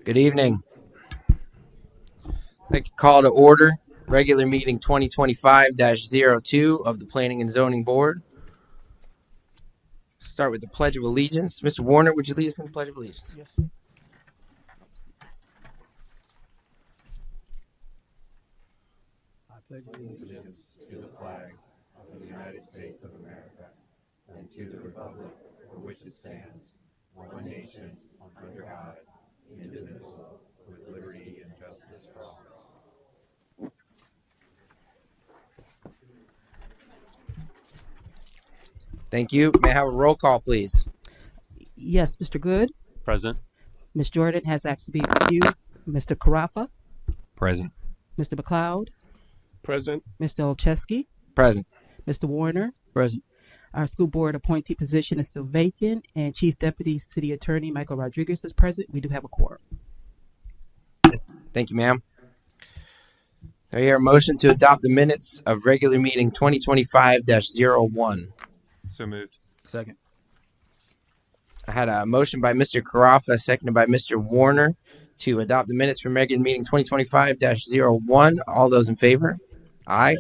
Good evening. I'd like to call to order regular meeting 2025-02 of the Planning and Zoning Board. Start with the Pledge of Allegiance. Mr. Warner, would you lead us in the Pledge of Allegiance? Yes. I pledge allegiance to the flag of the United States of America and to the republic for which it stands, one nation, under God, indivisible, with liberty and justice for all. Thank you. May I have a roll call, please? Yes, Mr. Good. Present. Ms. Jordan has asked to be excused. Mr. Carafa, Present. Mr. McLeod, present. Mr. Olszewski, Present. Mr. Warner. Present. Our school board appointee position is still vacant, and Chief Deputy City Attorney Michael Rodriguez is present. We do have a quorum. Thank you, ma'am. I hear a motion to adopt the minutes of regular meeting 2025-01. So moved. Second. I had a motion by Mr. Carafa, seconded by Mr. Warner, to adopt the minutes from regular meeting 2025-01. All those in favor? Aye.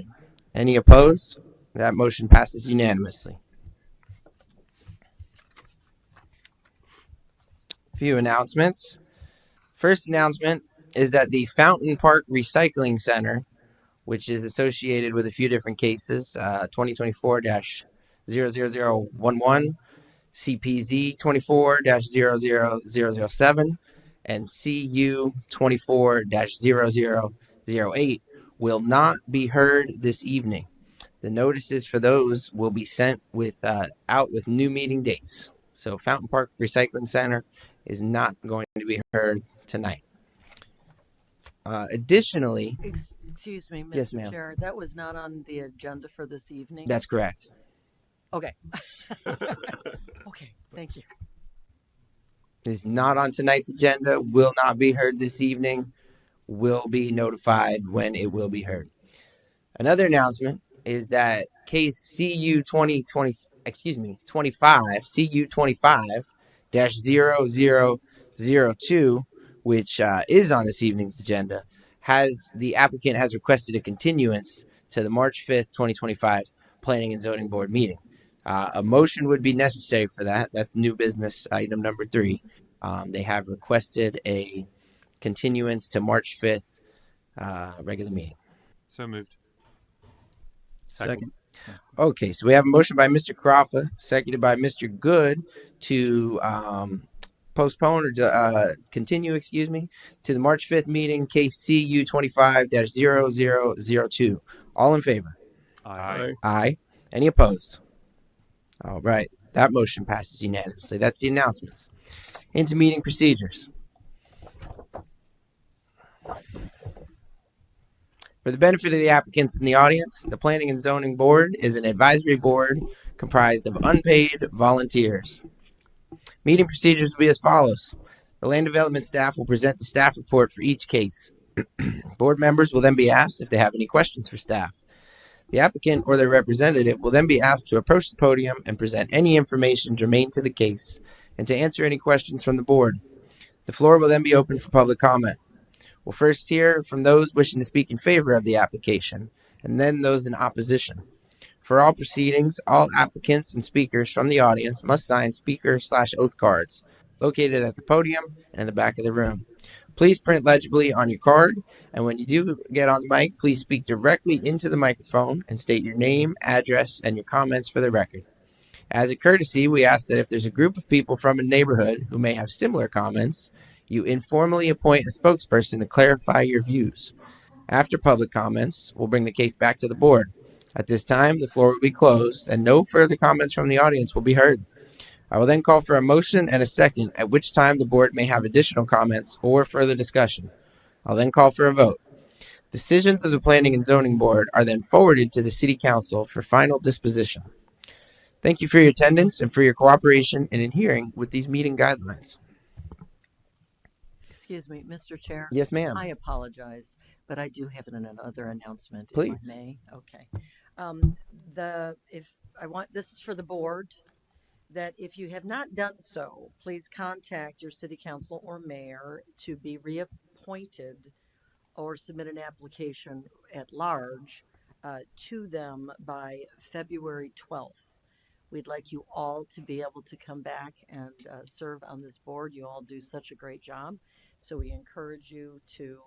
Any opposed? That motion passes unanimously. A few announcements. First announcement is that the Fountain Park Recycling Center, which is associated with a few different cases, 2024-00011, CPZ 24-00007, and CU 24-0008 will not be heard this evening. The notices for those will be sent out with new meeting dates. So Fountain Park Recycling Center is not going to be heard tonight. Additionally, Excuse me, Mr. Yes, ma'am. Chair, that was not on the agenda for this evening? that's correct. Okay. Okay, thank you. Is not on tonight's agenda, will not be heard this evening, will be notified when it will be heard. Another announcement is that case CU 25, CU 25-0002, which is on this evening's agenda, the applicant has requested a continuance to the March 5th, 2025 Planning and Zoning Board meeting. A motion would be necessary for that. That's new business item number 3. They have requested a continuance to March 5th regular meeting. So moved. Second. Okay, so we have a motion by Mr. Crawford, seconded by Mr. Good to postpone or continue, to the March 5th meeting, case CU 25-0002. All in favor? Aye. Aye. Any opposed? All right. That motion passes unanimously. That's the announcements. Into meeting procedures. For the benefit of the applicants in the audience, the Planning and Zoning Board is an advisory board comprised of unpaid volunteers. Meeting procedures will be as follows. The land development staff will present the staff report for each case. Board members will then be asked if they have any questions for staff. The applicant or their representative will then be asked to approach the podium and present any information germane to the case and to answer any questions from the board. The floor will then be open for public comment. We'll first hear from those wishing to speak in favor of the application and then those in opposition. For all proceedings, all applicants and speakers from the audience must sign speaker/oath cards located at the podium and in the back of the room. Please print legibly on your card, and when you do get on the mic, please speak directly into the microphone and state your name, address, and your comments for the record. As a courtesy, we ask that if there's a group of people from a neighborhood who may have similar comments, you informally appoint a spokesperson to clarify your views. After public comments, we'll bring the case back to the board. At this time, the floor will be closed, and no further comments from the audience will be heard. I will then call for a motion and a second, at which time the board may have additional comments or further discussion. I'll then call for a vote. Decisions of the Planning and Zoning Board are then forwarded to the City Council for final disposition. Thank you for your attendance and for your cooperation in adhering with these meeting guidelines. Excuse me, Mr. Chair. Yes, ma'am. I apologize, but I do have another announcement, Please. if I may. Okay. This is for the board. that if you have not done so, please contact your city council or mayor to be reappointed or submit an application at large to them by February 12th. We'd like you all to be able to come back and serve on this board. You all do such a great job. So we encourage you to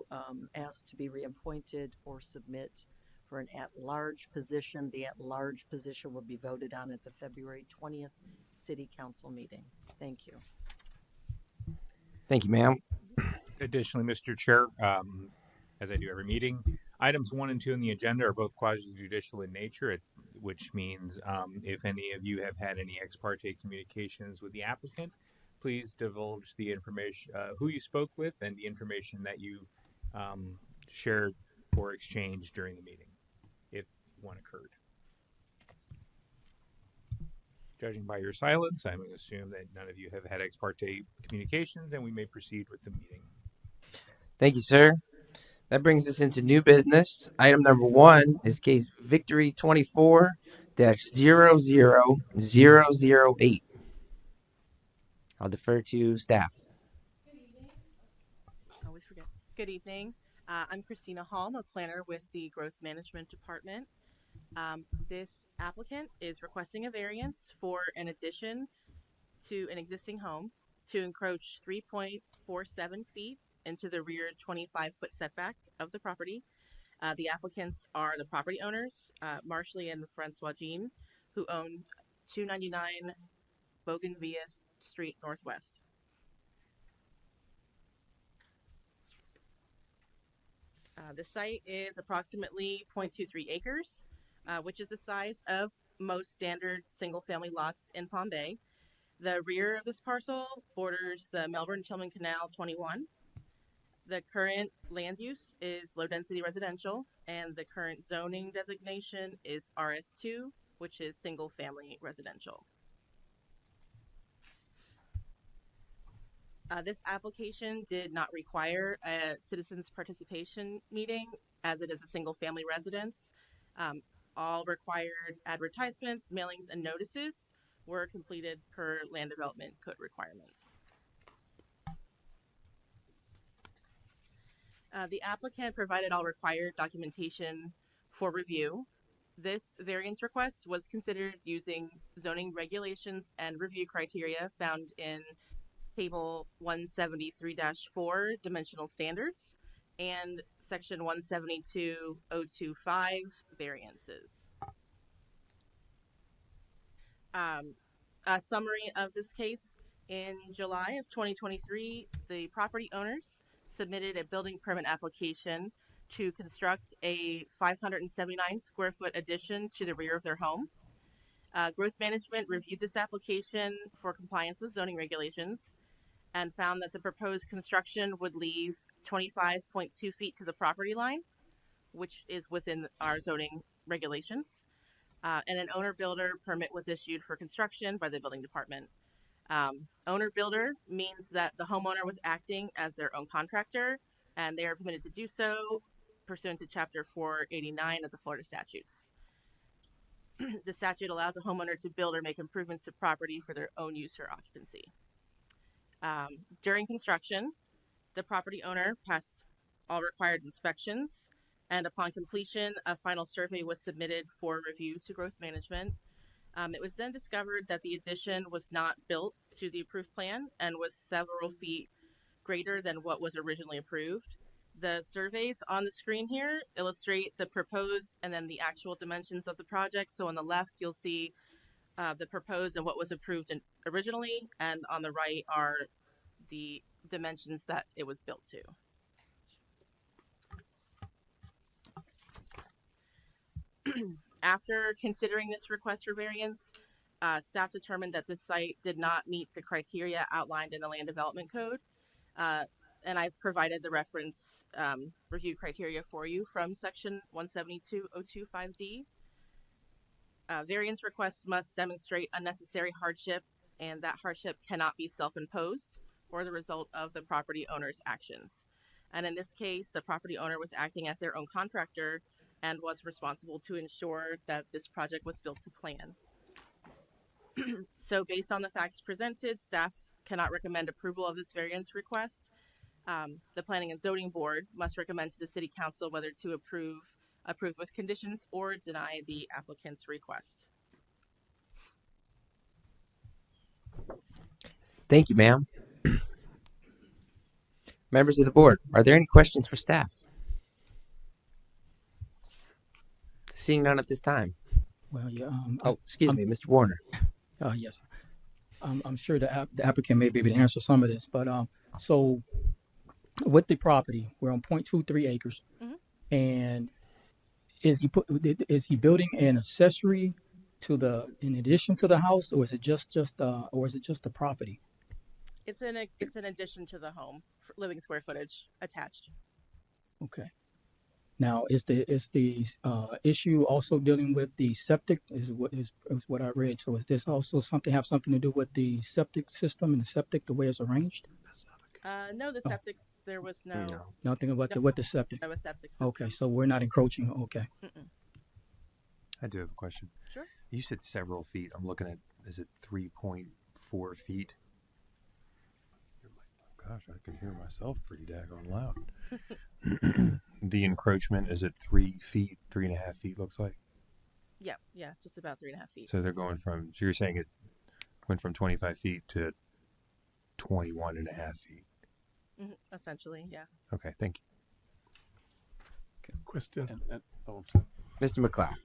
ask to be reappointed or submit for an at-large position. The at-large position will be voted on at the February 20th City Council meeting. Thank you. Thank you, ma'am. Additionally, Mr. Chair, as I do every meeting, items 1 and 2 on the agenda are both quasi-judicial in nature, which means if any of you have had any ex parte communications with the applicant, please divulge the information, who you spoke with, and the information that you shared or exchanged during the meeting, if one occurred. Judging by your silence, I'm going to assume that none of you have had ex parte communications, and we may proceed with the meeting. Thank you, sir. That brings us into new business. Item number 1 is case Victory 24-00008. I'll defer to staff. Always forget. Good evening. I'm Christina Hall. I'm a planner with the Growth Management Department. This applicant is requesting a variance for an addition to an existing home to encroach 3.47 feet into the rear 25-foot setback of the property. The applicants are the property owners, Marshall and Francois Jean, who own 299 Bougainvillea Street Northwest. The site is approximately 0.23 acres, which is the size of most standard single-family lots in Palm Bay. The rear of this parcel borders the Melbourne-Tillman Canal 21. The current land use is low-density residential, and the current zoning designation is RS2, which is single-family residential. This application did not require a citizens' participation meeting, as it is a single-family residence. All required advertisements, mailings, and notices were completed per land development code requirements. The applicant provided all required documentation for review. This variance request was considered using zoning regulations and review criteria found in Table 173-4 Dimensional Standards and Section 172.025 Variances. A summary of this case: in July of 2023, the property owners submitted a building permit application to construct a 579 square foot addition to the rear of their home. Growth Management reviewed this application for compliance with zoning regulations and found that the proposed construction would leave 25.2 feet to the property line, which is within our zoning regulations. And an owner-builder permit was issued for construction by the building department. Owner-builder means that the homeowner was acting as their own contractor, and they are permitted to do so pursuant to Chapter 489 of the Florida statutes. The statute allows a homeowner to build or make improvements to property for their own use or occupancy. During construction, the property owner passed all required inspections, and upon completion, a final survey was submitted for review to Growth Management. It was then discovered that the addition was not built to the approved plan and was several feet greater than what was originally approved. The surveys on the screen here illustrate the proposed and then the actual dimensions of the project. So on the left, you'll see the proposed and what was approved originally, and on the right are the dimensions that it was built to. After considering this request for variance, staff determined that this site did not meet the criteria outlined in the Land Development Code. And I provided the reference review criteria for you from Section 172.025D. Variance requests must demonstrate unnecessary hardship, and that hardship cannot be self-imposed or the result of the property owner's actions. And in this case, the property owner was acting as their own contractor and was responsible to ensure that this project was built to plan. So based on the facts presented, staff cannot recommend approval of this variance request. The Planning and Zoning Board must recommend to the City Council whether to approve with conditions or deny the applicant's request. Thank you, ma'am. Members of the board, are there any questions for staff? Seeing none at this time. Well, yeah. Oh, excuse me, Mr. Warner. Yes. I'm sure the applicant may be able to answer some of this, but so with the property, we're on 0.23 acres, and is he building an accessory in addition to the house, or is it just the property? It's an addition to the home, living square footage attached. Okay. Now, is the issue also dealing with the septic? Is what I read. So, is this also something to do with the septic system and the septic, the way it's arranged? No, the septic, there was no Nothing about the septic. no septic system. Okay, so we're not encroaching. Okay. I do have a question. Sure. You said several feet. I'm looking at, is it 3.4 feet? Gosh, I can hear myself pretty daggone loud. The encroachment, is it 3 feet, 3.5 feet looks like? Yeah, just about 3.5 feet. So they're going so you're saying it went from 25 feet to 21.5 feet. Essentially, yeah. Okay, thank you. Question. Mr. McLeod.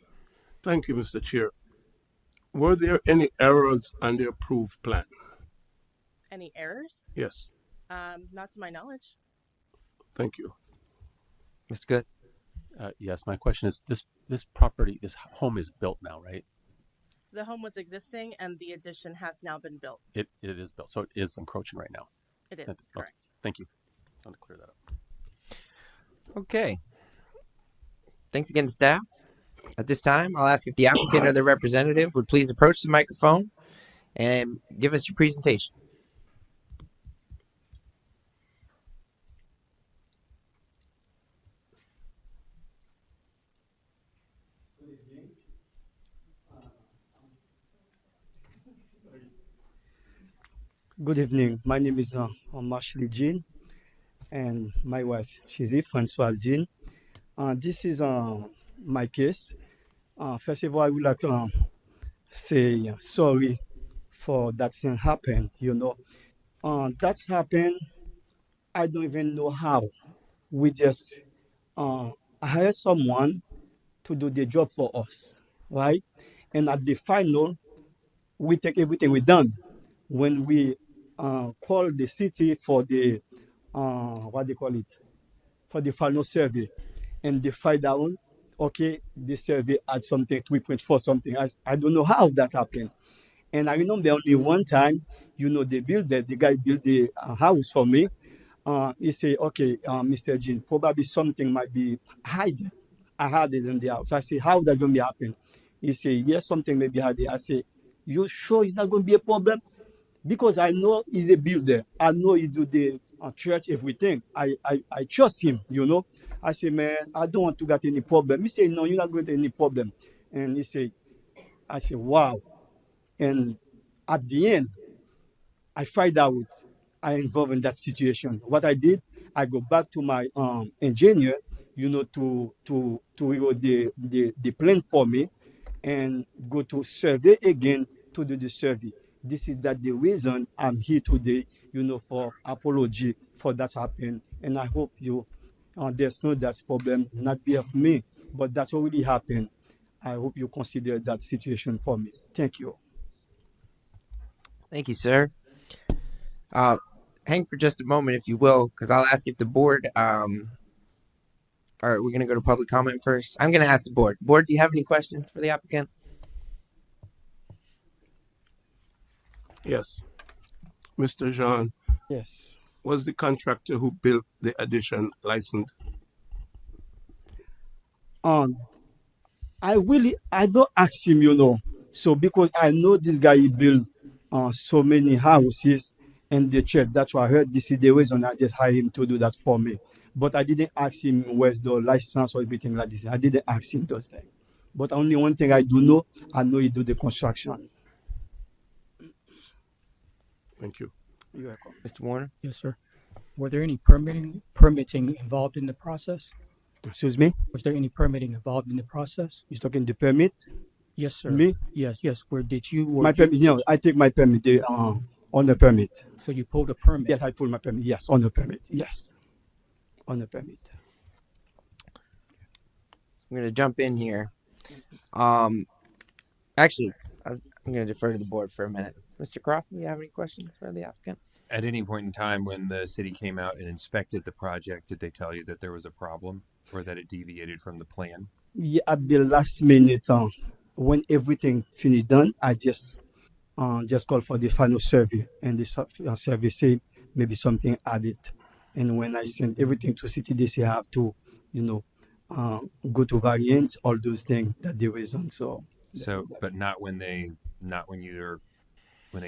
Thank you, Mr. Chair. Were there any errors on the approved plan? Any errors? Yes. Not to my knowledge. Thank you. Mr. Good. Yes, my question is this property, this home is built now, right? The home was existing and the addition has now been built. It is built, so it is encroaching right now. It is, Okay, correct. thank you. I want to clear that up. Okay. Thanks again to staff. At this time, I'll ask if the applicant or their representative would please approach the microphone and give us your presentation. Good evening. My name is Mashley Jean, and my wife, she's Francoise Jean. This is my case. First of all, I would like to say sorry for that thing happened. That's happened. I don't even know how. We just hired someone to do the job for us, right? And at the final, we take everything we done. When we call the city for the for the final survey, and they find out, okay, the survey had something 3.4 something. I don't know how that happened. And I remember only one time, the guy built the house for me. He said, okay, Mr. Jean, probably something might be hidden. I had it in the house. I said, how that going to happen? He said, yes, something may be hidden. I said, you sure it's not going to be a problem? Because I know he's a builder. I know he do the church, everything. I trust him, I say, man, I don't want to get any problem. He say, no, you're not going to get any problem. And he say, I say, wow. And at the end, I find out I involved in that situation. What I did, I go back to my engineer, to rewrite the plan for me and go to survey again to do the survey. This is the reason I'm here today, for apology for that happened. And I hope there's no that problem, not be of me, but that already happened. I hope you consider that situation for me. Thank you. Thank you, sir. Hang for just a moment, if you will, because I'll ask if the board, all right, we're going to go to public comment first. I'm going to ask the board. Board, do you have any questions for the applicant? Yes. Mr. Jean, Yes. was the contractor who built the addition licensed? I don't ask him, So because I know this guy, he built so many houses and the church. That's why I heard this is the reason I just hired him to do that for me. But I didn't ask him where's the license or everything like this. I didn't ask him those things. But only one thing I do know, I know he do the construction. Thank you. You're welcome. Mr. Warner? Yes, sir. Were there any permitting involved in the process? Excuse me? Was there any permitting involved in the process? You're talking the permit? Yes, sir. Me? Yes. Where did you? Were My you- permit, I take my permit on the permit. So you pulled a permit. Yes, I pull my permit. Yes, on the permit. Yes, on the permit. I'm going to jump in here. Actually, I'm going to defer to the board for a minute. Mr. Crawford, do you have any questions for the applicant? At any point in time when the city came out and inspected the project, did they tell you that there was a problem or that it deviated from the plan? Yeah, at the last minute, when everything finished done, I just called for the final survey, and the survey said maybe something added. And when I sent everything to city, they say I have to, go to variance, all those things that they reason. So, But not when they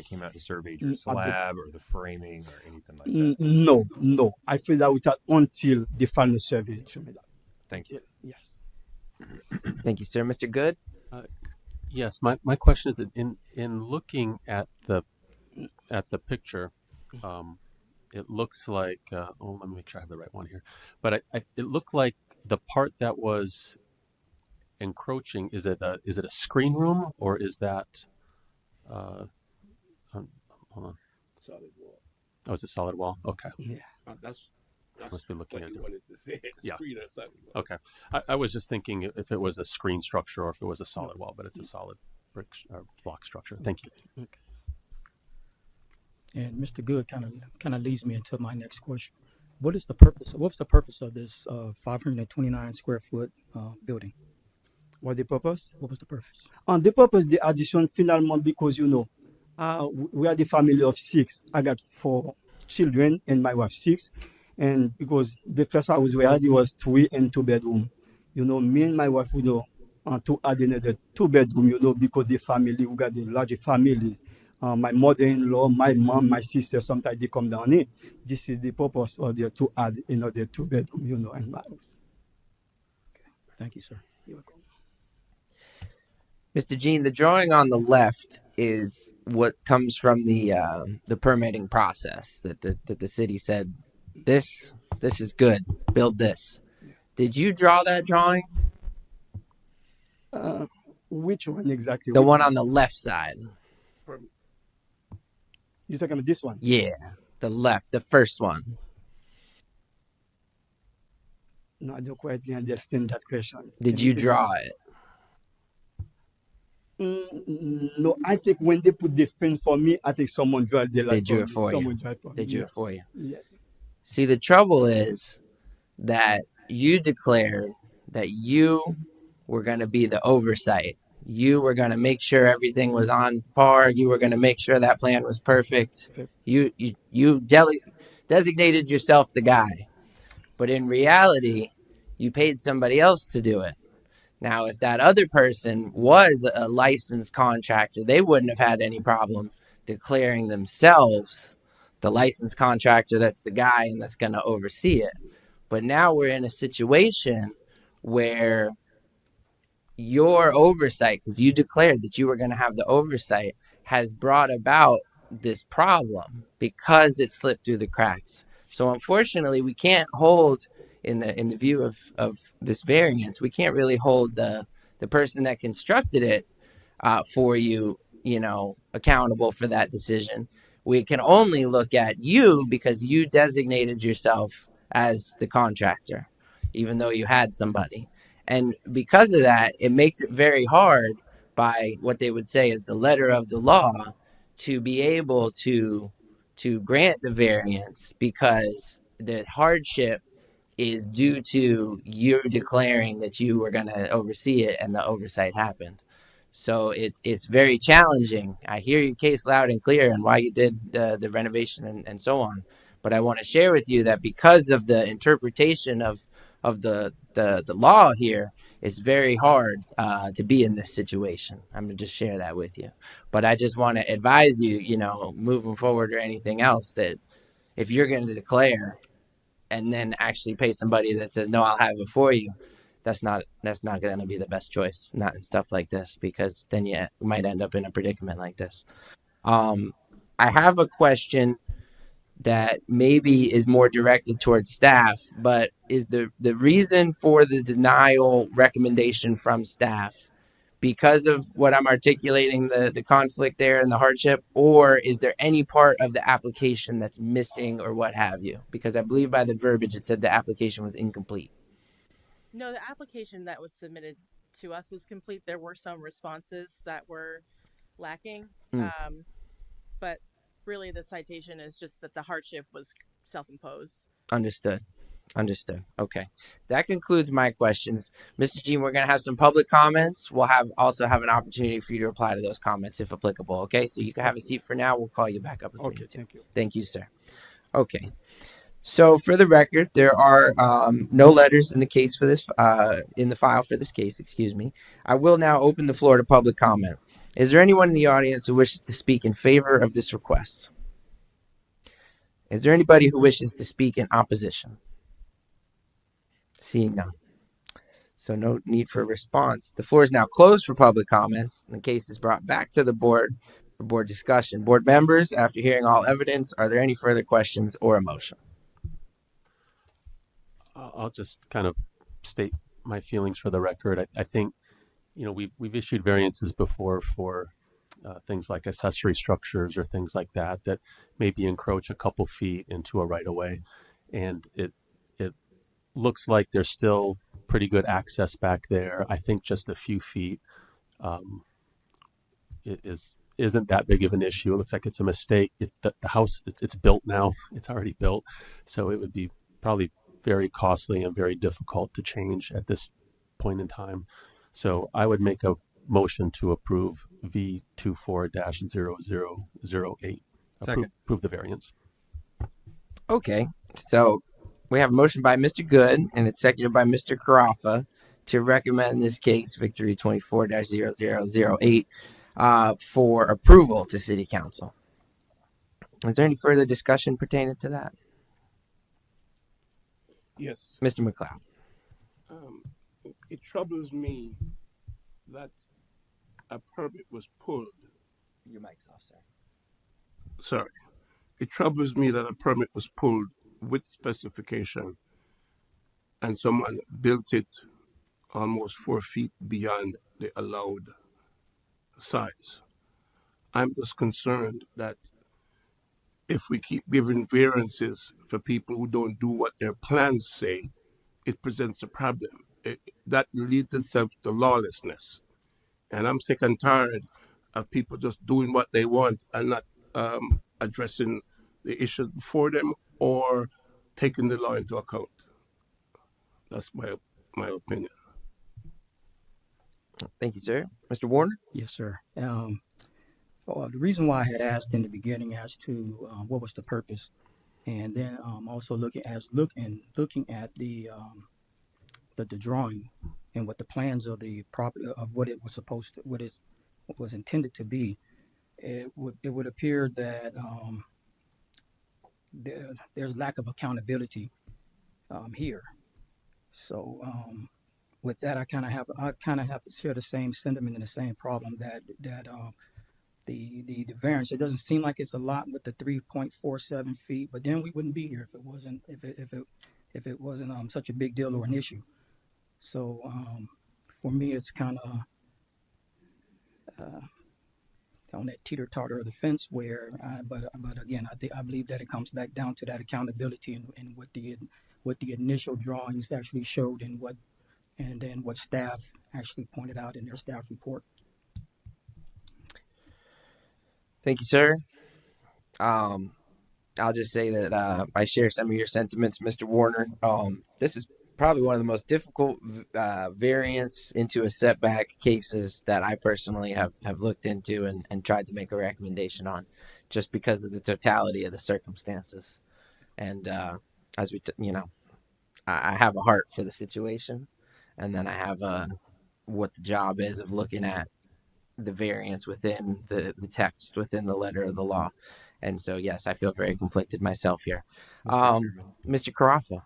came out and surveyed your At the- slab or the framing or anything like that. no, I filled out that until the final survey. Showed me that. Thank you. Yes. Thank you, sir. Mr. Good? Yes, my question is in looking at the picture, it looks like let me make sure I have the right one here. But it looked like the part that was encroaching, is it a screen room or is that hold on. Solid wall. Oh, is it solid wall? Okay. Yeah. That's Must be looking what at you it. wanted to say. Yeah. Screen or solid wall. Okay. I was just thinking if it was a screen structure or if it was a solid wall, but it's a solid brick block structure. Thank you. And Mr. Good kind of leads me into my next question. What's the purpose of this 529 square foot building? What the purpose? What was the purpose? The purpose, the addition finalement, because we are the family of 6. I got 4 children and my wife 6. And because the first house we had, it was 3 and 2 bedroom. Me and my wife, to add another 2 bedroom, because the family, we got the larger families. My mother-in-law, my mom, my sister, sometimes they come down here. This is the purpose of the to add another 2 bedroom, in my house. Thank you, sir. You're welcome. Mr. Jean, the drawing on the left is what comes from the permitting process that the city said, this is good, build this. Did you draw that drawing? Which one exactly? The one on the left side. You're talking about this one? Yeah, the left, the first one. No, I don't quite understand that question. Did you draw it? No, I think when they put the fence for me, I think someone drew the line. They drew it for you. Someone drew it for me. They drew it Yes. for you. Yes. See, the trouble is that you declared that you were going to be the oversight. You were going to make sure everything was on par. You were going to make sure that plan was perfect. You designated yourself the guy. But in reality, you paid somebody else to do it. Now, if that other person was a licensed contractor, they wouldn't have had any problem declaring themselves the licensed contractor that's the guy and that's going to oversee it. But now we're in a situation where your oversight, because you declared that you were going to have the oversight, has brought about this problem because it slipped through the cracks. So unfortunately, we can't hold, in the view of this variance, we can't really hold the person that constructed it for you, accountable for that decision. We can only look at you because you designated yourself as the contractor, even though you had somebody. And because of that, it makes it very hard by what they would say is the letter of the law to be able to grant the variance, because the hardship is due to you declaring that you were going to oversee it and the oversight happened. So it's very challenging. I hear your case loud and clear and why you did the renovation and so on. But I want to share with you that because of the interpretation of the law here, it's very hard to be in this situation. I'm going to just share that with you. But I just want to advise you, moving forward or anything else, that if you're going to declare and then actually pay somebody that says, no, I'll have it for you, that's not going to be the best choice, not in stuff like this, because then you might end up in a predicament like this. I have a question that maybe is more directed towards staff, but is the reason for the denial recommendation from staff because of what I'm articulating, the conflict there and the hardship, or is there any part of the application that's missing or what have you? Because I believe by the verbiage it said the application was incomplete. No, the application that was submitted to us was complete. There were some responses that were lacking. But really the citation is just that the hardship was self-imposed. Understood. Okay. That concludes my questions. Mr. Jean, we're going to have some public comments. We'll also have an opportunity for you to reply to those comments if applicable. Okay. So you can have a seat for now. We'll call you back up. Okay, thank you. Thank you, sir. Okay. So for the record, there are no letters in the case for this, in the file for this case, excuse me. I will now open the floor to public comment. Is there anyone in the audience who wishes to speak in favor of this request? Is there anybody who wishes to speak in opposition? Seeing none. So no need for a response. The floor is now closed for public comments. And the case is brought back to the board for board discussion. Board members, after hearing all evidence, are there any further questions or a motion? I'll just kind of state my feelings for the record. I think, you know, we've issued variances before for things like accessory structures or things like that maybe encroach a couple feet into a right of way, and it looks like there's still pretty good access back there. I think just a few feet isn't that big of an issue. It looks like it's a mistake. It's the house. It's built now. It's already built, so it would be probably very costly and very difficult to change at this point in time. So I would make a motion to approve V24-0008. Approve the variance. Okay, so we have a motion by Mr. Good and it's seconded by Mr. Carafa to recommend this case, Victory 24-0008, for approval to City Council. Is there any further discussion pertaining to that? Yes. Mr. McLeod. It troubles me that a permit was pulled. Your mic's off, sir. Sorry. It troubles me that a permit was pulled with specification and someone built it almost 4 feet beyond the allowed size. I'm just concerned that if we keep giving variances for people who don't do what their plans say, it presents a problem. That leads itself to lawlessness. And I'm sick and tired of people just doing what they want and not addressing the issues before them or taking the law into account. That's my opinion. Thank you, sir. Mr. Warner? Yes, sir. The reason why I had asked in the beginning as to what was the purpose, and then also looking at the drawing and what the plans of the property of what it was supposed to, what was intended to be, it would appear that there's lack of accountability here. So with that, I kind of have to share the same sentiment and the same problem that the variance. It doesn't seem like it's a lot with the 3.47 feet, but then we wouldn't be here if it wasn't such a big deal or an issue. So for me, it's kind of on that teeter-totter of the fence where, but again, I believe that it comes back down to that accountability and what the initial drawings actually showed and then what staff actually pointed out in their staff report. Thank you, sir. I'll just say that I share some of your sentiments, Mr. Warner. This is probably one of the most difficult variants into a setback cases that I personally have looked into and tried to make a recommendation on, just because of the totality of the circumstances. And as I have a heart for the situation, and then I have what the job is of looking at the variance within the text, within the letter of the law. And so, yes, I feel very conflicted myself here. Mr. Carafa.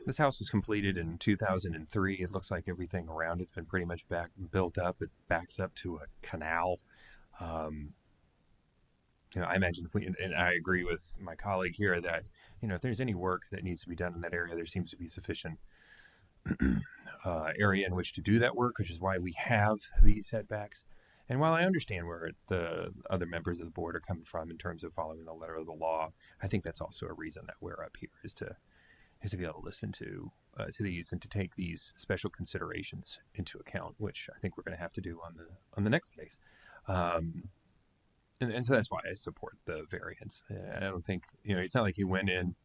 This house was completed in 2003. It looks like everything around it's been pretty much built up. It backs up to a canal. I imagine if we, and I agree with my colleague here that, if there's any work that needs to be done in that area, there seems to be sufficient area in which to do that work, which is why we have these setbacks. And while I understand where the other members of the board are coming from in terms of following the letter of the law, I think that's also a reason that we're up here is to be able to listen to these and to take these special considerations into account, which I think we're going to have to do on the next case. And so that's why I support the variance. I don't think, it's not like he went in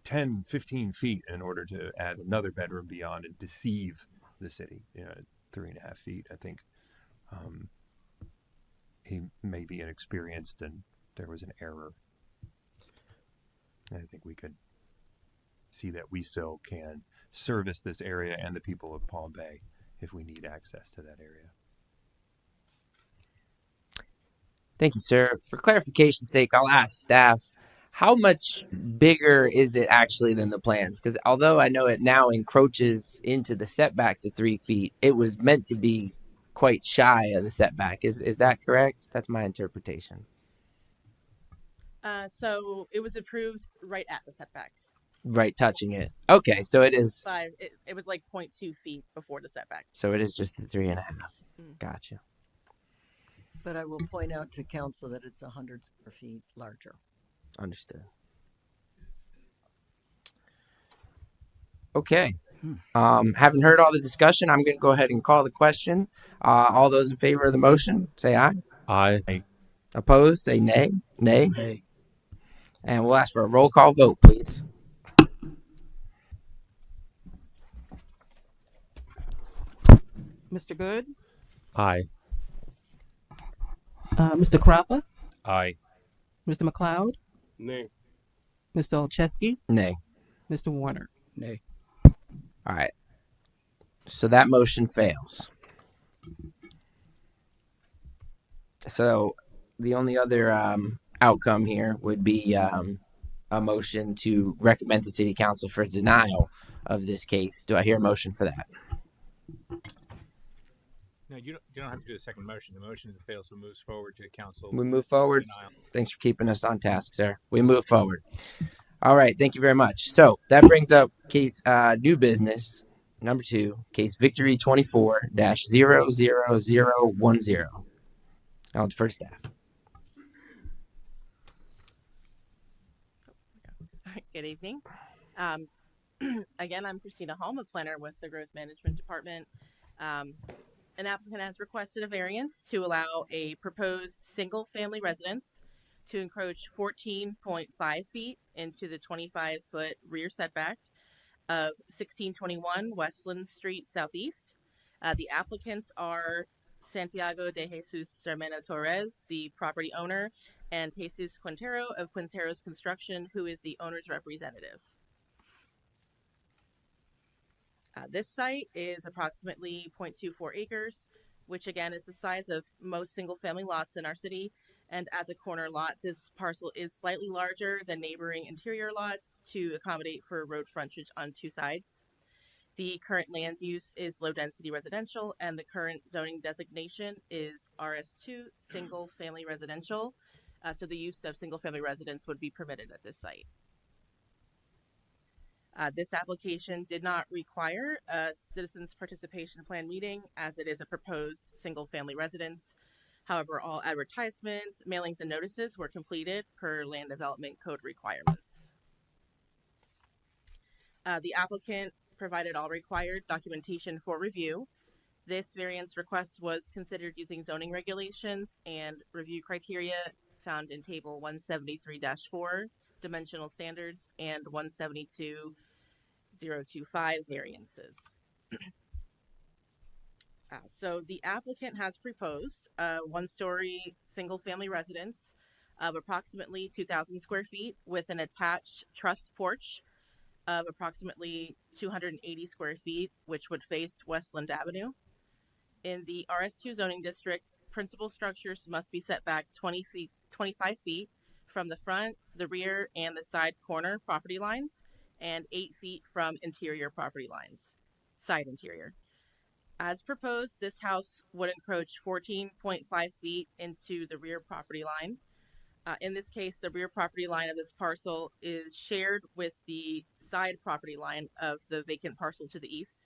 10, 15 feet in order to add another bedroom beyond and deceive the city, 3.5 feet. I think he may be inexperienced and there was an error. And I think we could see that we still can service this area and the people of Palm Bay if we need access to that area. Thank you, sir. For clarification's sake, I'll ask staff, how much bigger is it actually than the plans? Because although I know it now encroaches into the setback to 3 feet, it was meant to be quite shy of the setback. Is that correct? That's my interpretation. So it was approved right at the setback. Right, touching it. Okay, so it is. It was like 0.2 feet before the setback. So it is just the 3.5. Gotcha. But I will point out to council that it's 100 square feet larger. Understood. Okay. Having heard all the discussion, I'm going to go ahead and call the question. All those in favor of the motion, say aye. Aye. Opposed, say nay. Nay. Nay. And we'll ask for a roll call vote, please. Mr. Good, Aye. Mr. Crawford, Aye. Mr. McLeod, Nay. Mr. Olszewski, Nay. Mr. Warner. Nay. All right. So that motion fails. So the only other outcome here would be a motion to recommend to City Council for denial of this case. Do I hear a motion for that? No, you don't have to do a second motion. The motion fails, so moves forward to council. We move forward. Denial. Thanks for keeping us on task, sir. We move forward. All right. Thank you very much. So that brings up case new business number 2, case Victory 24-00010. I'll defer to staff. Good evening. Again, I'm Christina Holm, a planner with the Growth Management Department. An applicant has requested a variance to allow a proposed single-family residence to encroach 14.5 feet into the 25-foot rear setback of 1621 Westland Street Southeast. The applicants are Santiago de Jesus Sermeno Torres, the property owner, and Jesus Quintero of Quintero's Construction, who is the owner's representative. This site is approximately 0.24 acres, which again is the size of most single-family lots in our city. And as a corner lot, this parcel is slightly larger than neighboring interior lots to accommodate for road frontage on 2 sides. The current land use is low-density residential, and the current zoning designation is RS2, single-family residential. So the use of single-family residence would be permitted at this site. This application did not require a citizens participation plan meeting as it is a proposed single-family residence. However, all advertisements, mailings, and notices were completed per Land Development Code requirements. The applicant provided all required documentation for review. This variance request was considered using zoning regulations and review criteria found in Table 173-4, Dimensional Standards, and 172-025 variances. So the applicant has proposed a 1-story single-family residence of approximately 2,000 square feet with an attached truss porch of approximately 280 square feet, which would face Westland Avenue. In the RS2 zoning district, principal structures must be set back 25 feet from the front, the rear, and the side corner property lines, and 8 feet from interior property lines, side interior. As proposed, this house would encroach 14.5 feet into the rear property line, In this case, the rear property line of this parcel is shared with the side property line of the vacant parcel to the east.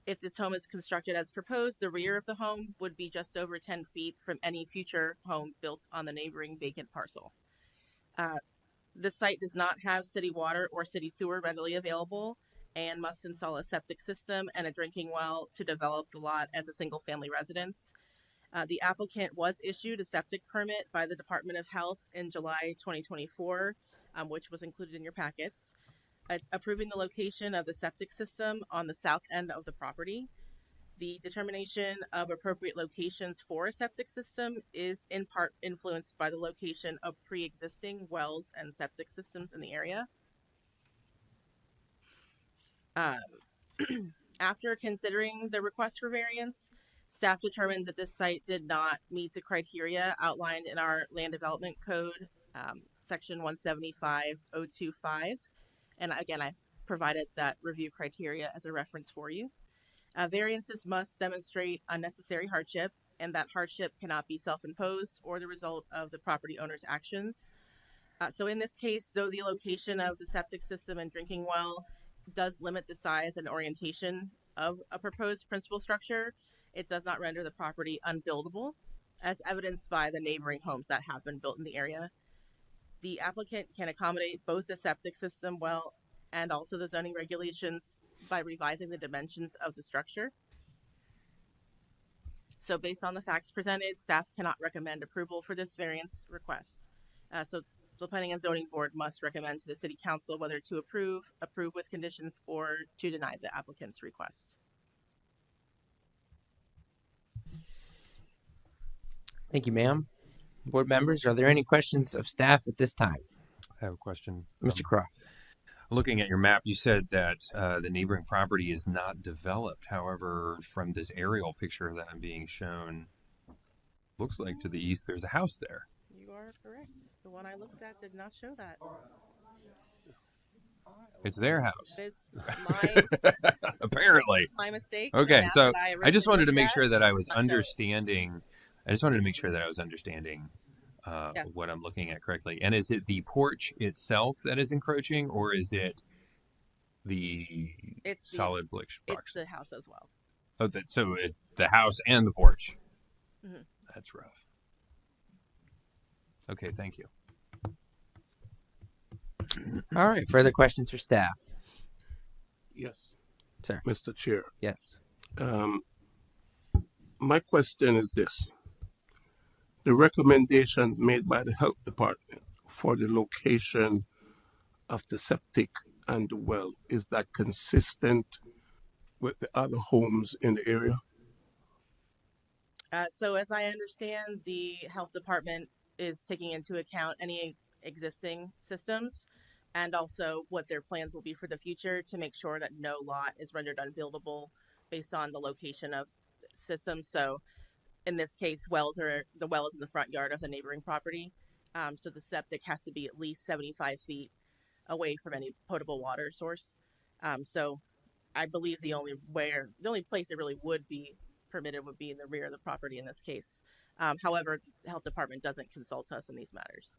If this home is constructed as proposed, the rear of the home would be just over 10 feet from any future home built on the neighboring vacant parcel. The site does not have city water or city sewer readily available and must install a septic system and a drinking well to develop the lot as a single family residence. The applicant was issued a septic permit by the Department of Health in July 2024, which was included in your packets, approving the location of the septic system on the south end of the property. The determination of appropriate locations for a septic system is in part influenced by the location of pre-existing wells and septic systems in the area. After considering the request for variance, staff determined that this site did not meet the criteria outlined in our Land Development Code, section 175.025. And again, I provided that review criteria as a reference for you. Variances must demonstrate unnecessary hardship, and that hardship cannot be self-imposed or the result of the property owner's actions. So in this case, though the location of the septic system and drinking well does limit the size and orientation of a proposed principal structure, it does not render the property unbuildable, as evidenced by the neighboring homes that have been built in the area. The applicant can accommodate both the septic system well and also the zoning regulations by revising the dimensions of the structure. So based on the facts presented, staff cannot recommend approval for this variance request. So the Planning and Zoning Board must recommend to the City Council whether to approve with conditions, or to deny the applicant's request. Thank you, ma'am. Board members, are there any questions of staff at this time? I have a question. Mr. Croft. Looking at your map, you said that the neighboring property is not developed. However, from this aerial picture that I'm being shown, looks like to the east there's a house there. You are correct. The one I looked at did not show that. It's their house. It is my Apparently. my mistake. Okay, so I just wanted to make sure that I was Not shown. understanding. I just wanted to make sure that I was understanding Yes. what I'm looking at correctly. And is it the porch itself that is encroaching, or is it the It's the- solid brick It's structure? the house as well. Oh, the house and the porch. Mhm. That's rough. Okay, thank you. All right. Further questions for staff? Yes. Sir. Mr. Chair. Yes. My question is this. The recommendation made by the health department for the location of the septic and the well, is that consistent with the other homes in the area? So as I understand, the health department is taking into account any existing systems and also what their plans will be for the future to make sure that no lot is rendered unbuildable based on the location of systems. So in this case, the well is in the front yard of the neighboring property. So the septic has to be at least 75 feet away from any potable water source. So I believe the only place it really would be permitted would be in the rear of the property in this case. However, the health department doesn't consult us in these matters.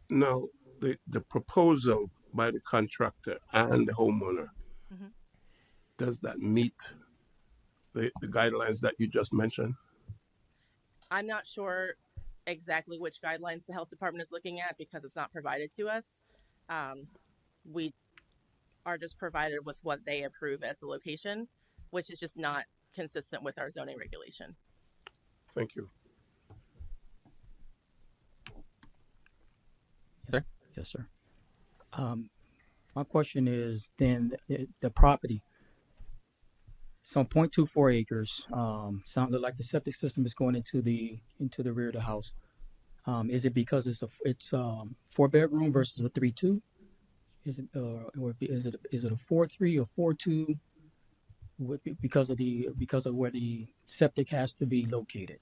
Now, the proposal by the contractor and the homeowner, Mhm. does that meet the guidelines that you just mentioned? I'm not sure exactly which guidelines the health department is looking at because it's not provided to us. We are just provided with what they approve as the location, which is just not consistent with our zoning regulation. Thank you. Yes, sir. My question is then the property. So 0.24 acres. Sounded like the septic system is going into the rear of the house. Is it because it's a 4-bedroom versus a 3-2? Is it or is it a 4-3 or 4-2? Because of where the septic has to be located.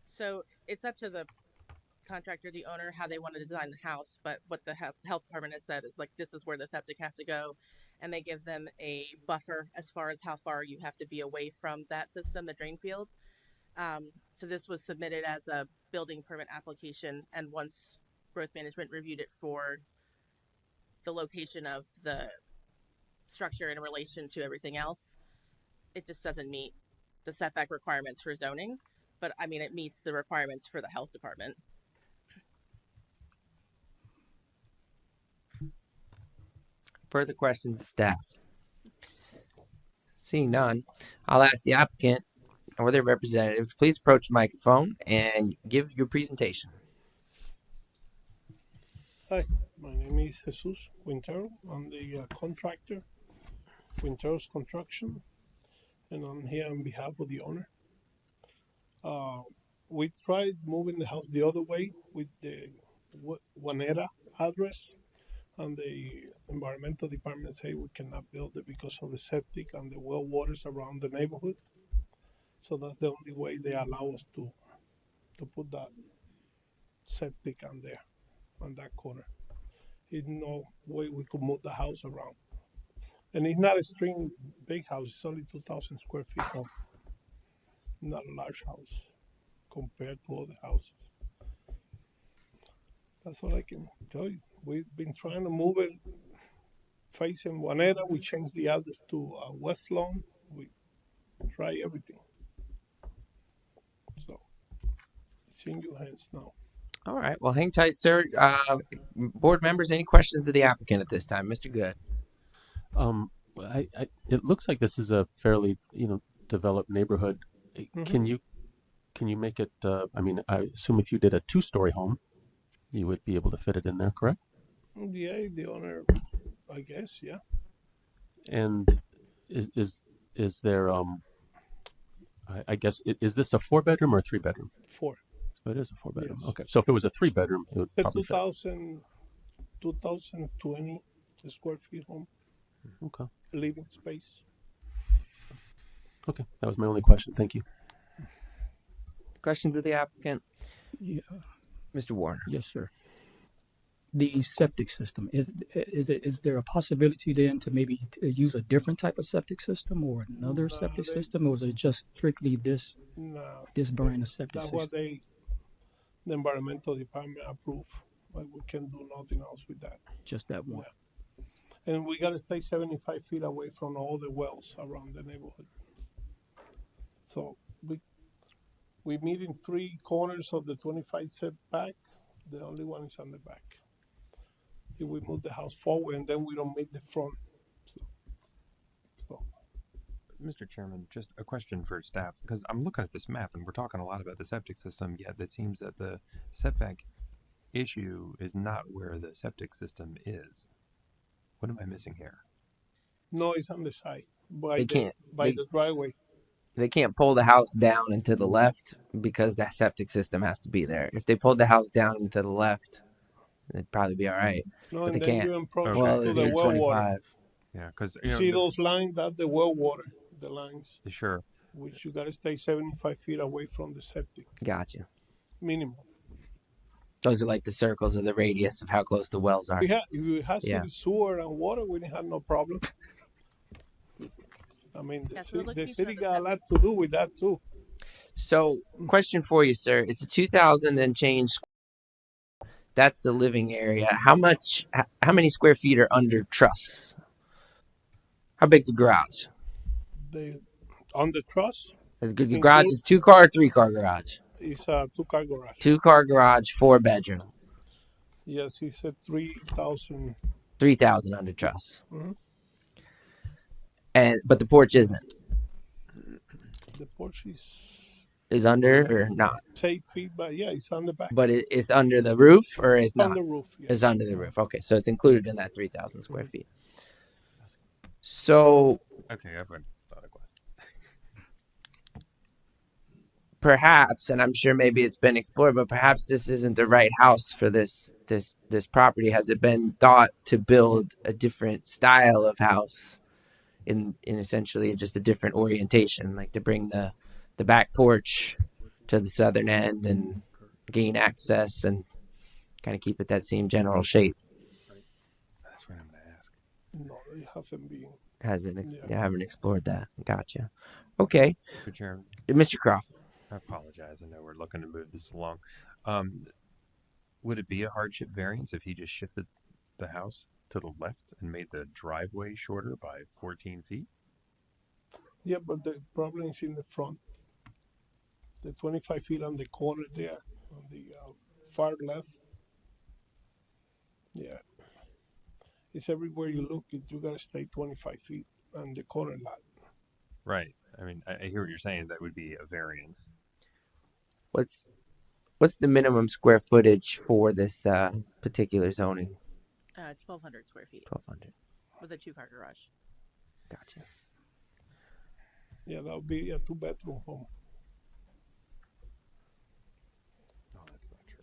So it's up to the contractor, the owner, how they want to design the house. But what the health department has said is like, this is where the septic has to go. And they give them a buffer as far as how far you have to be away from that system, the drain field. So this was submitted as a building permit application. And once growth management reviewed it for the location of the structure in relation to everything else. It just doesn't meet the setback requirements for zoning, but I mean, it meets the requirements for the health department. Further questions of staff? Seeing none, I'll ask the applicant or their representative to please approach the microphone and give your presentation. Hi, my name is Jesus Quintero. I'm the contractor, Quintero's Construction, and I'm here on behalf of the owner. We tried moving the house the other way with the Juanera address, and the environmental department say we cannot build it because of the septic and the well waters around the neighborhood. So that's the only way they allow us to put that septic on there, on that corner. There's no way we could move the house around. And it's not a extreme big house, it's only 2,000 square feet home. Not a large house compared to other houses. That's all I can tell you. We've been trying to move it facing Juanera. We changed the address to West Lawn. We try everything. So it's in your hands now. All right. Well, hang tight, sir. Board members, any questions of the applicant at this time? Mr. Good. It looks like this is a fairly, developed neighborhood. Mm-hmm. Can you make it? I mean, I assume if you did a 2-story home, you would be able to fit it in there, correct? Yeah, the owner, I guess, yeah. And is there? I guess is this a 4-bedroom or a 3-bedroom? 4. So it is a 4-bedroom. Yes. Okay. So if it was a 3-bedroom, it would The probably fit. 2020 square feet home, Okay. living space. Okay. That was my only question. Thank you. Questions of the applicant? Yeah. Mr. Warner. Yes, sir. The septic system, is there a possibility then to maybe use a different type of septic system or another septic system, or is it just strictly this brand of septic That's system? what the environmental department approved. Like we can do nothing else with that. Just that one. Yeah. And we gotta stay 75 feet away from all the wells around the neighborhood. So we meet in 3 corners of the 25 setback. The only one is on the back. If we move the house forward and then we don't meet the front. So. Mr. Chairman, just a question for staff, because I'm looking at this map and we're talking a lot about the septic system, yet it seems that the setback issue is not where the septic system is. What am I missing here? No, it's on the side. By the driveway. They can't pull the house down and to the left because that septic system has to be there. If they pulled the house down and to the left, it'd probably be all right. No, but they and then can't. you approach Well, to it's the well water. 25. Yeah, because See those lines? That's the well water. The lines. Sure. Which you gotta stay 75 feet away from the septic. Gotcha. Minimum. Those are like the circles of the radius of how close the wells are. If you had sewer and water, we didn't have no problem. I mean, the city got a lot to do with that too. So, question for you, sir. It's a 2,000 and change. That's the living area. How many square feet are under truss? How big's the garage? On the truss? The garage is 2-car or 3-car garage? It's a 2-car garage. 2-car garage, 4-bedroom. Yes, he said 3,000. 3,000 under truss. Mm-hmm. But the porch isn't. The porch is under or not? 8 feet, but yeah, it's on the back. But it's under the roof or it's not? On the roof. Yeah. It's under the roof. Okay, so it's included in that 3,000 square feet. So. Okay, I've got a question. Perhaps, and I'm sure maybe it's been explored, but perhaps this isn't the right house for this property. Has it been thought to build a different style of house? In essentially just a different orientation, like to bring the back porch to the southern end and gain access and kind of keep it that same general shape. That's what I'm going to ask. No, it hasn't been. You haven't explored that. Gotcha. Okay. Mr. Chairman. Mr. Crawford. I apologize. I know we're looking to move this along. Would it be a hardship variance if he just shifted the house to the left and made the driveway shorter by 14 feet? Yeah, but the problem is in the front. The 25 feet on the corner there, on the far left. Yeah. It's everywhere you look, you gotta stay 25 feet on the corner lot. Right. I mean, I hear what you're saying. That would be a variance. What's the minimum square footage for this particular zoning? 1,200 square feet 1,200. with a 2-car garage. Gotcha. Yeah, that would be a 2-bedroom home. No, that's not true.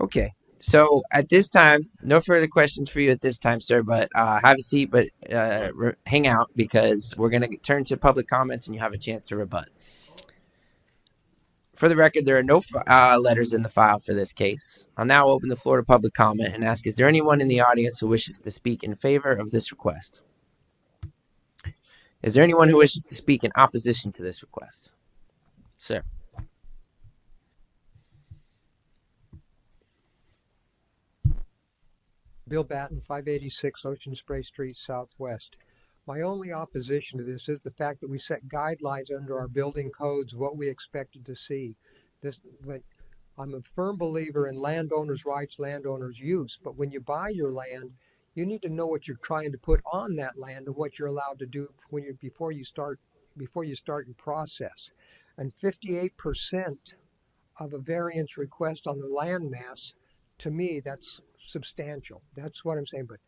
Okay. So at this time, no further questions for you at this time, sir. But have a seat, but hang out because we're going to turn to public comments and you have a chance to rebut. For the record, there are no letters in the file for this case. I'll now open the floor to public comment and ask, is there anyone in the audience who wishes to speak in favor of this request? Is there anyone who wishes to speak in opposition to this request? Sir. Bill Batten, 586 Ocean Spray Street, Southwest. My only opposition to this is the fact that we set guidelines under our building codes, what we expected to see. But I'm a firm believer in landowners' rights, landowners' use. But when you buy your land, you need to know what you're trying to put on that land and what you're allowed to do before you start your process. And 58% of a variance request on the land mass, to me, that's substantial. That's what I'm saying. But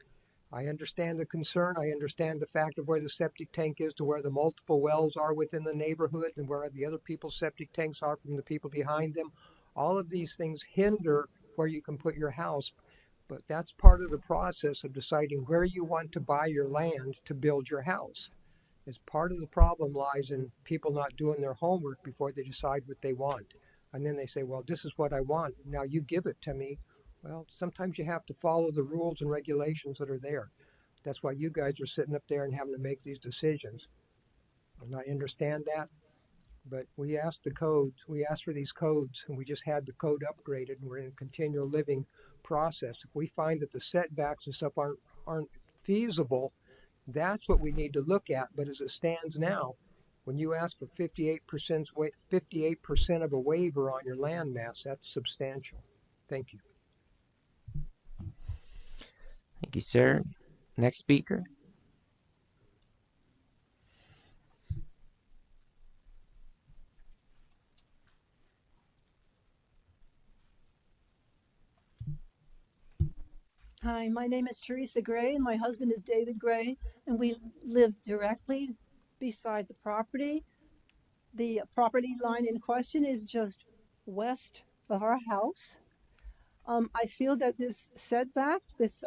I understand the concern. I understand the fact of where the septic tank is to where the multiple wells are within the neighborhood and where the other people's septic tanks are from the people behind them. All of these things hinder where you can put your house. But that's part of the process of deciding where you want to buy your land to build your house. As part of the problem lies in people not doing their homework before they decide what they want. And then they say, well, this is what I want. Now you give it to me. Well, sometimes you have to follow the rules and regulations that are there. That's why you guys are sitting up there and having to make these decisions. And I understand that, but we asked for these codes, and we just had the code upgraded, and we're in a continual living process. If we find that the setbacks and stuff aren't feasible, that's what we need to look at. But as it stands now, when you ask for 58% of a waiver on your land mass, that's substantial. Thank you. Thank you, sir. Next speaker. Hi, my name is Teresa Gray and my husband is David Gray, and we live directly beside the property. The property line in question is just west of our house. I feel that this setback, this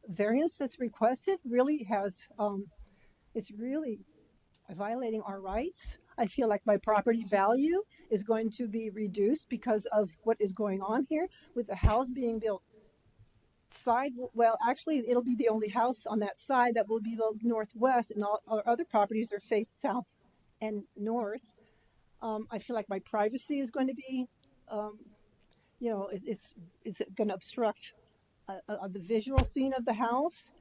variance that's requested really it's really violating our rights. I feel like my property value is going to be reduced because of what is going on here with the house being built actually it'll be the only house on that side that will be built northwest, and all our other properties are faced south and north. I feel like my privacy is going to be it's going to obstruct the visual scene of the house.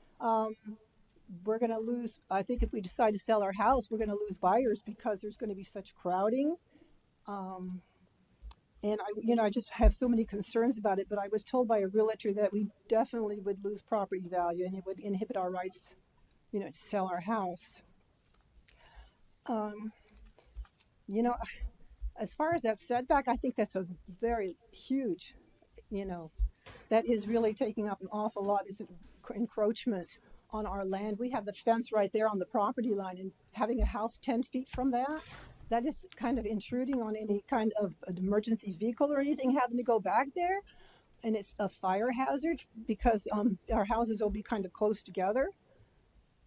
We're going to lose, I think if we decide to sell our house, we're going to lose buyers because there's going to be such crowding. And I just have so many concerns about it, but I was told by a realtor that we definitely would lose property value and it would inhibit our rights, to sell our house. As far as that setback, I think that's a very huge, that is really taking up an awful lot. Is encroachment on our land. We have the fence right there on the property line, and having a house 10 feet from that is kind of intruding on any kind of an emergency vehicle or anything having to go back there. And it's a fire hazard because our houses will be kind of close together.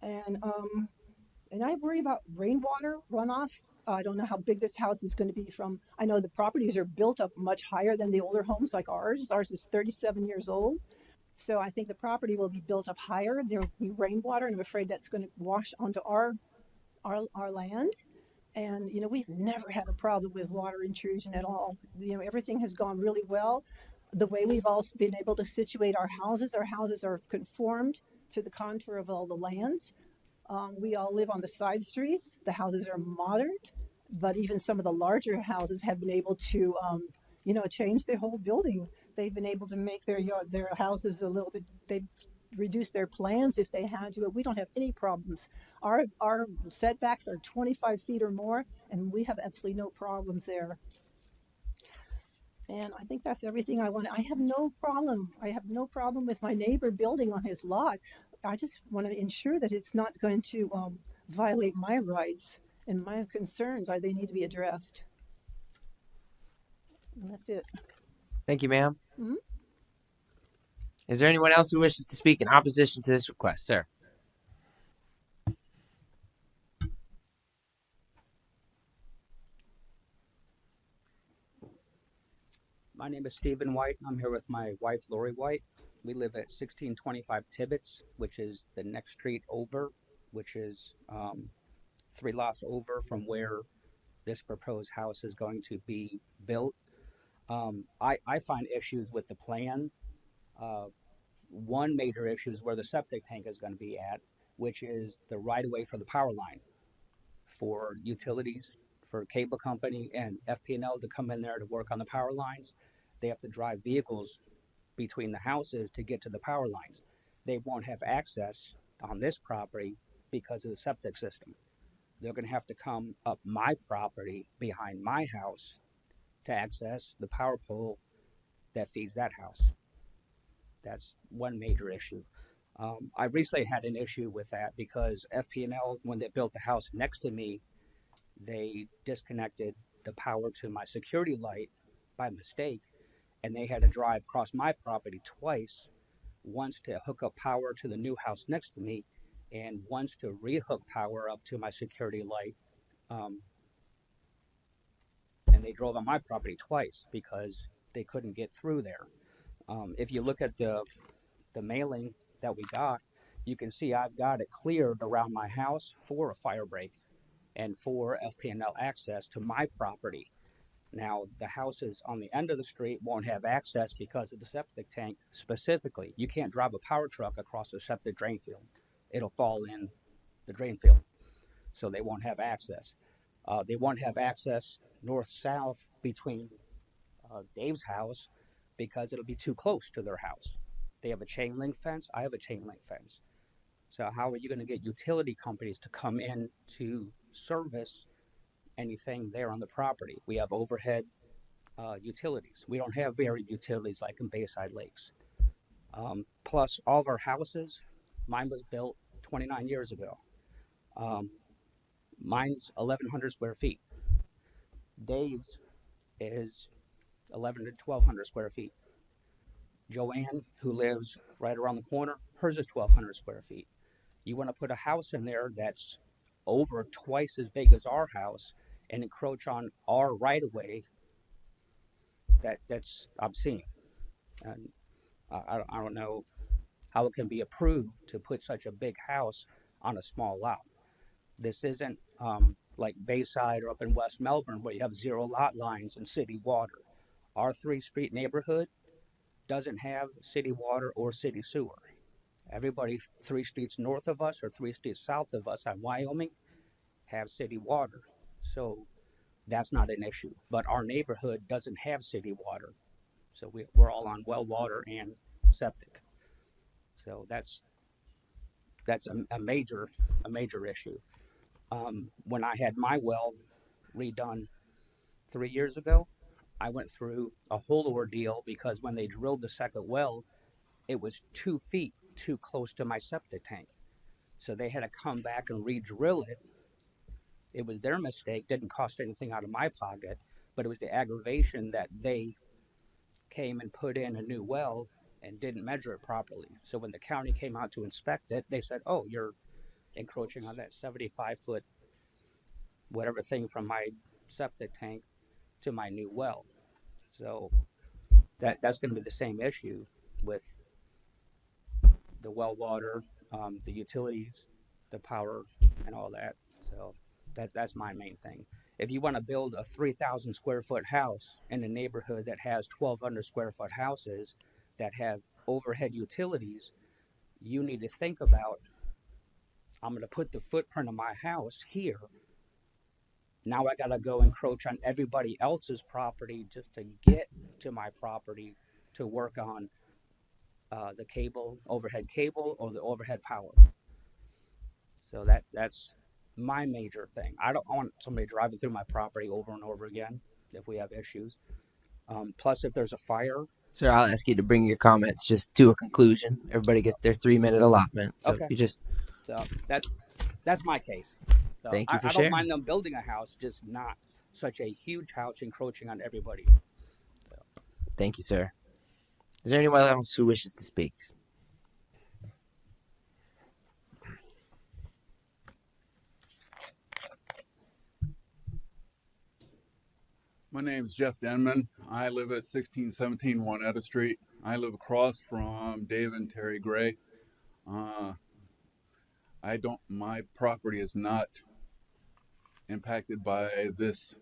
And I worry about rainwater runoff. I don't know how big this house is going to be I know the properties are built up much higher than the older homes like ours. Ours is 37 years old. So I think the property will be built up higher. There will be rainwater, and I'm afraid that's going to wash onto our land. And, we've never had a problem with water intrusion at all. Everything has gone really well. the way we've also been able to situate our houses are conformed to the contour of all the lands. We all live on the side streets. The houses are modern, but even some of the larger houses have been able to, change their whole building. They've been able to make their houses a little bit. They've reduced their plans if they had to, but we don't have any problems. Our setbacks are 25 feet or more, and we have absolutely no problems there. And I think that's everything I want. I have no problem. I have no problem with my neighbor building on his lot. I just want to ensure that it's not going to violate my rights, and my concerns they need to be addressed. And that's it. Thank you, ma'am. Mhm. Is there anyone else who wishes to speak in opposition to this request, sir? My name is Stephen White. I'm here with my wife, Lori White. We live at 1625 Tibbetts, which is the next street over, which is 3 lots over from where this proposed house is going to be built. I find issues with the plan. One major issue is where the septic tank is going to be at, which is the right-of-way for the power line for utilities, for cable company and FP&L to come in there to work on the power lines. They have to drive vehicles between the houses to get to the power lines. They won't have access on this property because of the septic system. They're going to have to come up my property behind my house to access the power pole that feeds that house. That's one major issue. I recently had an issue with that because FP&L, when they built the house next to me, they disconnected the power to my security light by mistake, and they had to drive across my property twice, once to hook up power to the new house next to me, and once to rehook power up to my security light. And they drove on my property twice because they couldn't get through there. If you look at the mailing that we got, you can see I've got it cleared around my house for a fire break and for FP&L access to my property. Now, the houses on the end of the street won't have access because of the septic tank specifically. You can't drive a power truck across a septic drain field. It'll fall in the drain field, so they won't have access. They won't have access north-south between Dave's house because it'll be too close to their house. They have a chain link fence. I have a chain link fence. So how are you going to get utility companies to come in to service anything there on the property? We have overhead utilities. We don't have buried utilities like in Bayside Lakes. Plus, all of our houses, mine was built 29 years ago. Mine's 1,100 square feet. Dave's is 1,100 to 1,200 square feet. Joanne, who lives right around the corner, hers is 1,200 square feet. You want to put a house in there that's over twice as big as our house and encroach on our right-of-way, that's obscene. And I don't know how it can be approved to put such a big house on a small lot. This isn't like Bayside or up in West Melbourne where you have 0 lot lines and city water. Our 3-street neighborhood doesn't have city water or city sewer. Everybody 3 streets north of us or 3 streets south of us in Wyoming have city water. So that's not an issue. But our neighborhood doesn't have city water. So we're all on well water and septic. So that's a major issue. When I had my well redone 3 years ago, I went through a whole ordeal because when they drilled the second well, it was 2 feet too close to my septic tank. So they had to come back and re-drill it. It was their mistake, didn't cost anything out of my pocket, but it was the aggravation that they came and put in a new well and didn't measure it properly. So when the county came out to inspect it, they said, oh, you're encroaching on that 75-foot whatever thing from my septic tank to my new well. So that's going to be the same issue with the well water, the utilities, the power, and all that. So that's my main thing. if you want to build a 3,000 square foot house in a neighborhood that has 1,200 square foot houses that have overhead utilities, you need to think about, I'm going to put the footprint of my house here. Now I got to go encroach on everybody else's property just to get to my property to work on the cable, overhead cable, or the overhead power. So that's my major thing. I don't want somebody driving through my property over and over again if we have issues. Plus, if there's a fire. Sir, I'll ask you to bring your comments just to a conclusion. Everybody gets their 3-minute allotment. So Okay. if you just So that's my case. So Thank you for I sharing. don't mind them building a house, just not such a huge house encroaching on everybody. Thank you, sir. Is there anyone else who wishes to speak? My name is Jeff Denman. I live at 1617 Juanetta Street. I live across from Dave and Terry Gray. My property is not impacted by this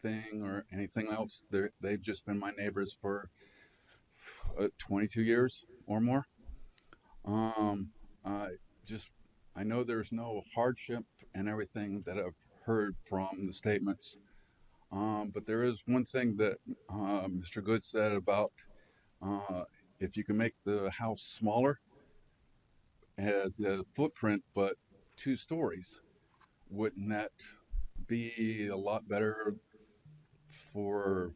thing or anything else. They've just been my neighbors for 22 years or more. I know there's no hardship and everything that I've heard from the statements. But there is one thing that Mr. Good said about if you can make the house smaller as a footprint, but 2 stories, wouldn't that be a lot better for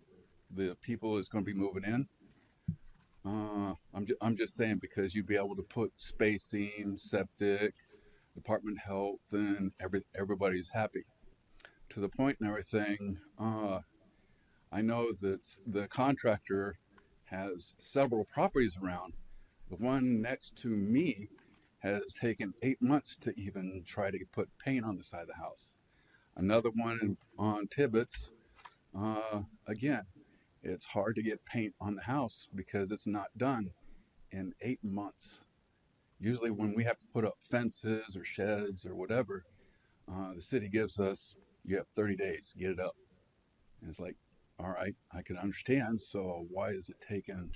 the people that's going to be moving in? I'm just saying, because you'd be able to put spacing, septic, department health, and everybody's happy. To the point and everything, I know that the contractor has several properties around. The one next to me has taken 8 months to even try to put paint on the side of the house. Another one on Tibbetts, again, it's hard to get paint on the house because it's not done in 8 months. Usually when we have to put up fences or sheds or whatever, the city gives us, you have 30 days to get it up. And it's like, all right, I can understand. So why is it taking,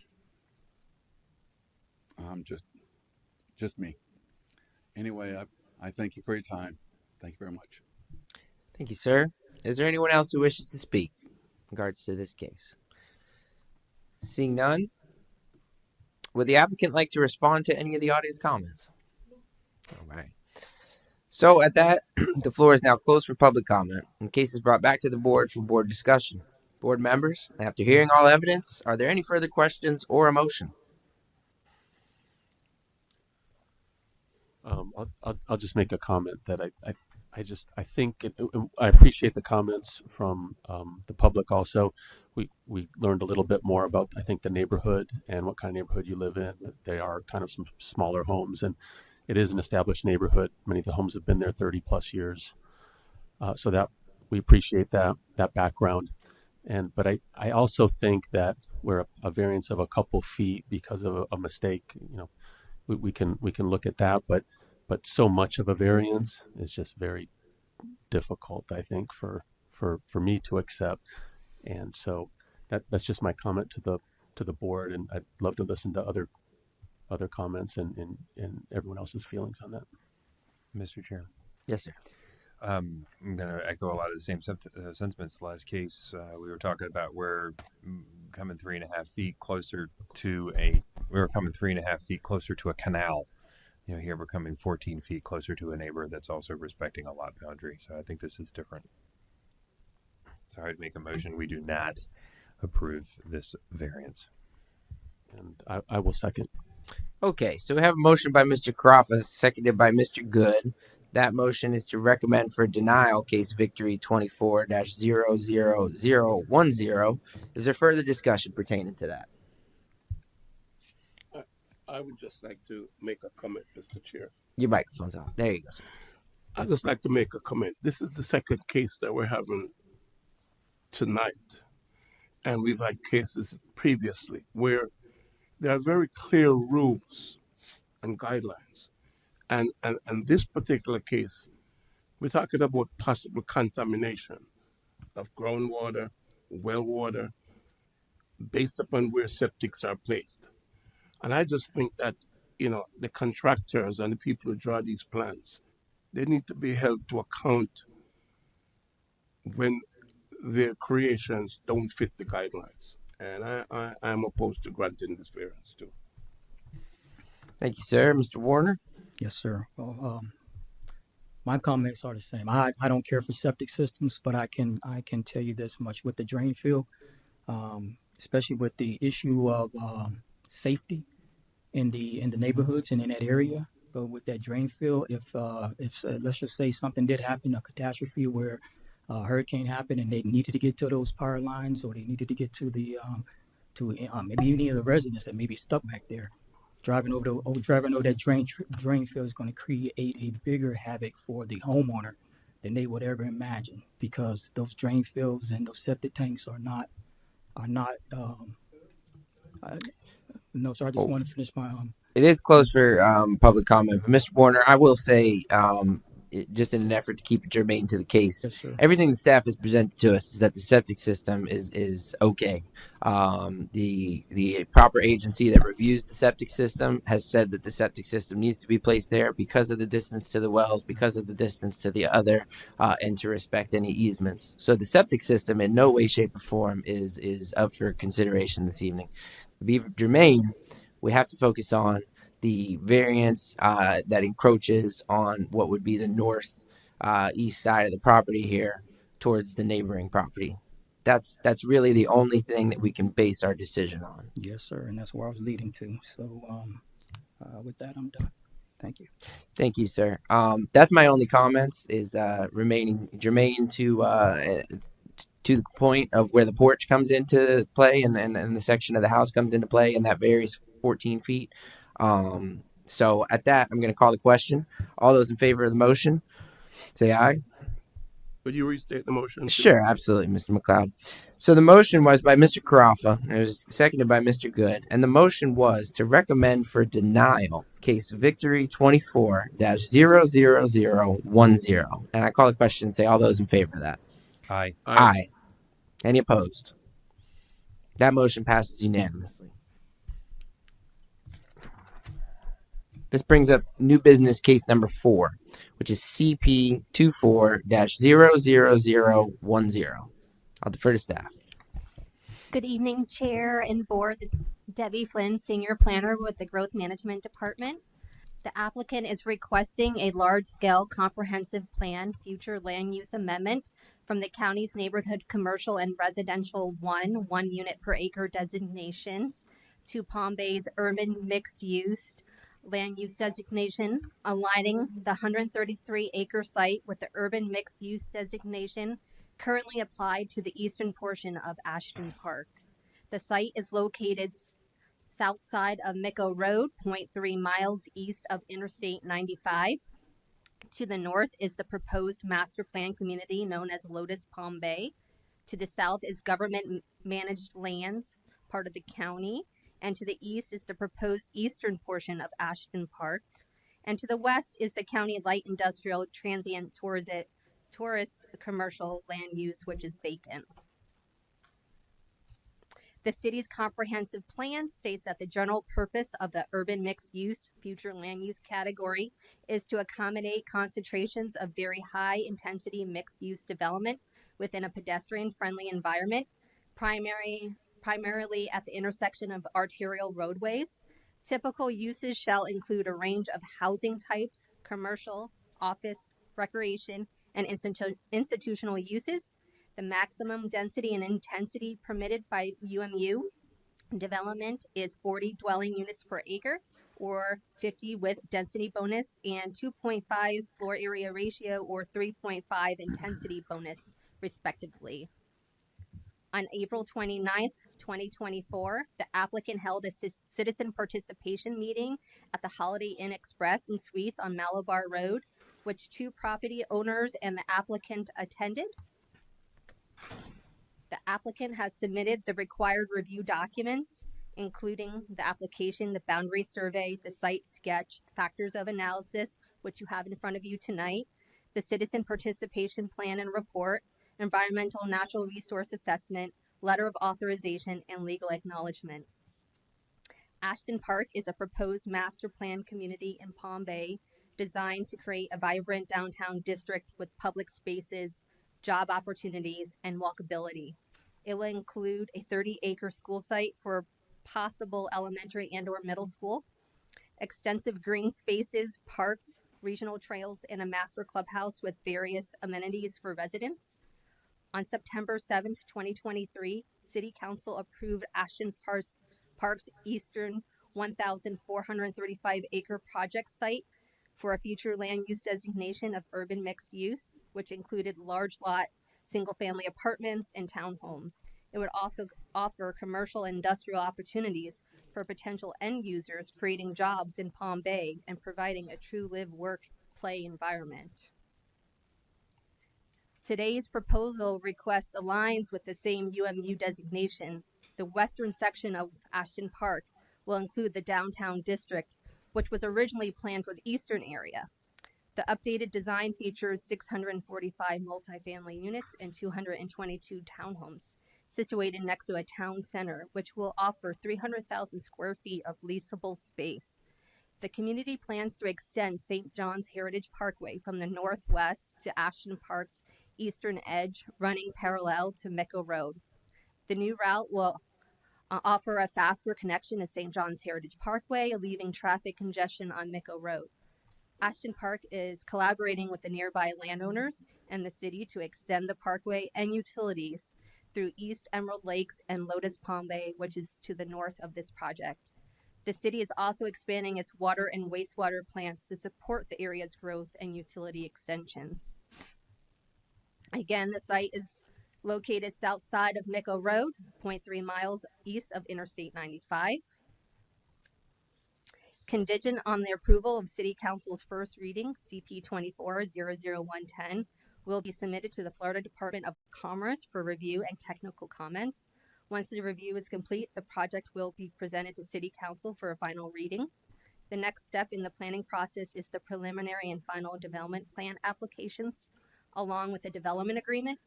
just me. Anyway, I thank you for your time. Thank you very much. Thank you, sir. Is there anyone else who wishes to speak in regards to this case? Seeing none, would the applicant like to respond to any of the audience comments? All right. So at that, the floor is now closed for public comment. The case is brought back to the board for board discussion. Board members, after hearing all evidence, are there any further questions or a motion? I'll just make a comment that I think I appreciate the comments from the public. Also, we learned a little bit more about, I think, the neighborhood and what kind of neighborhood you live in. They are kind of some smaller homes, and it is an established neighborhood. Many of the homes have been there 30 plus years, so that we appreciate that background. But I also think that where a variance of a couple feet because of a mistake, we can look at that, but so much of a variance is just very difficult, I think, for me to accept. And so that's just my comment to the board, and I'd love to listen to other comments and everyone else's feelings on that. Mr. Chair. Yes, sir. I'm going to echo a lot of the same sentiments. Last case, we were talking about we're coming 3.5 feet closer to a canal. Here we're coming 14 feet closer to a neighbor that's also respecting a lot boundary. So I think this is different. So I'd make a motion. We do not approve this variance. And I will second. Okay, so we have a motion by Mr. Crawford, seconded by Mr. Good. That motion is to recommend for denial case victory 24-00010. Is there further discussion pertaining to that? I would just like to make a comment, Mr. Chair. Your microphone's on. There you go, sir. I'd just like to make a comment. This is the second case that we're having tonight. And we've had cases previously where there are very clear rules and guidelines. And this particular case, we're talking about possible contamination of groundwater, well water, based upon where septics are placed. And I just think that, the contractors and the people who draw these plans, they need to be held to account when their creations don't fit the guidelines. And I'm opposed to granting this variance too. Thank you, sir. Mr. Warner? Yes, sir. Well, my comments are the same. I don't care for septic systems, but I can tell you this much with the drain field, especially with the issue of safety in the neighborhoods and in that area. But with that drain field, if let's just say something did happen, a catastrophe where a hurricane happened and they needed to get to those power lines, or they needed to get to the maybe any of the residents that may be stuck back there. Driving over that drain field is going to create a bigger havoc for the homeowner than they would ever imagine, because those drain fields and those septic tanks are not. No, so I just want to finish my. It is closed for public comment, but Mr. Warner, I will say, just in an effort to keep it germane to the case, Yes, sir. everything the staff has presented to us is that the septic system is okay. The proper agency that reviews the septic system has said that the septic system needs to be placed there because of the distance to the wells, because of the distance to the other, and to respect any easements. So the septic system in no way, shape, or form is up for consideration this evening. To be germane, we have to focus on the variance that encroaches on what would be the north east side of the property here towards the neighboring property. That's really the only thing that we can base our decision on. Yes, sir, and that's where I was leading to. So with that, I'm done. Thank you. Thank you, sir. That's my only comments, is remaining germane to the point of where the porch comes into play and the section of the house comes into play, and that varies 14 feet. So at that, I'm going to call the question. All those in favor of the motion, say aye. Could you restate the motion? Please? Sure, absolutely, Mr. McLeod. So the motion was by Mr. Carafa. It was seconded by Mr. Good. And the motion was to recommend for denial case Victory 24-00010. And I call the question and say all those in favor of that. Aye. Aye. Any opposed? That motion passes unanimously. This brings up new business case number 4, which is CP 24-00010. I'll defer to staff. Good evening, Chair and Board. Debbie Flynn, Senior Planner with the Growth Management Department. The applicant is requesting a large-scale comprehensive plan future land use amendment from the county's neighborhood commercial and residential 1 unit per acre designations to Palm Bay's urban mixed use land use designation, aligning the 133-acre site with the urban mixed use designation currently applied to the eastern portion of Ashton Park. The site is located south side of Micco Road, 0.3 miles east of Interstate 95. To the north is the proposed master plan community known as Lotus Palm Bay. To the south is government managed lands, part of the county. And to the east is the proposed eastern portion of Ashton Park. And to the west is the county light industrial transient tourist commercial land use, which is vacant. The city's comprehensive plan states that the general purpose of the urban mixed use future land use category is to accommodate concentrations of very high intensity mixed use development within a pedestrian friendly environment, primarily at the intersection of arterial roadways. Typical uses shall include a range of housing types, commercial, office, recreation, and institutional uses. The maximum density and intensity permitted by UMU development is 40 dwelling units per acre, or 50 with density bonus, and 2.5 floor area ratio, or 3.5 intensity bonus, respectively. On April 29th, 2024, the applicant held a citizen participation meeting at the Holiday Inn Express and Suites on Malabar Road, which 2 property owners and the applicant attended. The applicant has submitted the required review documents, including the application, the boundary survey, the site sketch, the factors of analysis, which you have in front of you tonight, the citizen participation plan and report, environmental natural resource assessment, letter of authorization, and legal acknowledgement. Ashton Park is a proposed master plan community in Palm Bay designed to create a vibrant downtown district with public spaces, job opportunities, and walkability. It will include a 30-acre school site for possible elementary and/or middle school, extensive green spaces, parks, regional trails, and a master clubhouse with various amenities for residents. On September 7th, 2023, City Council approved Ashton Park's eastern 1,435-acre project site for a future land use designation of urban mixed use, which included large lot, single-family apartments, and townhomes. It would also offer commercial and industrial opportunities for potential end users, creating jobs in Palm Bay and providing a true live, work, play environment. Today's proposal request aligns with the same UMU designation. The western section of Ashton Park will include the downtown district, which was originally planned for the eastern area. The updated design features 645 multifamily units and 222 townhomes situated next to a town center, which will offer 300,000 square feet of leasable space. The community plans to extend St. John's Heritage Parkway from the northwest to Ashton Park's eastern edge, running parallel to Micco Road. The new route will offer a faster connection to St. John's Heritage Parkway, alleviating traffic congestion on Micco Road. Ashton Park is collaborating with the nearby landowners and the city to extend the parkway and utilities through East Emerald Lakes and Lotus Palm Bay, which is to the north of this project. The city is also expanding its water and wastewater plants to support the area's growth and utility extensions. Again, the site is located south side of Micco Road, 0.3 miles east of Interstate 95. Contingent on the approval of City Council's first reading, CP 24-00110, will be submitted to the Florida Department of Commerce for review and technical comments. Once the review is complete, the project will be presented to City Council for a final reading. The next step in the planning process is the preliminary and final development plan applications, along with the development agreement.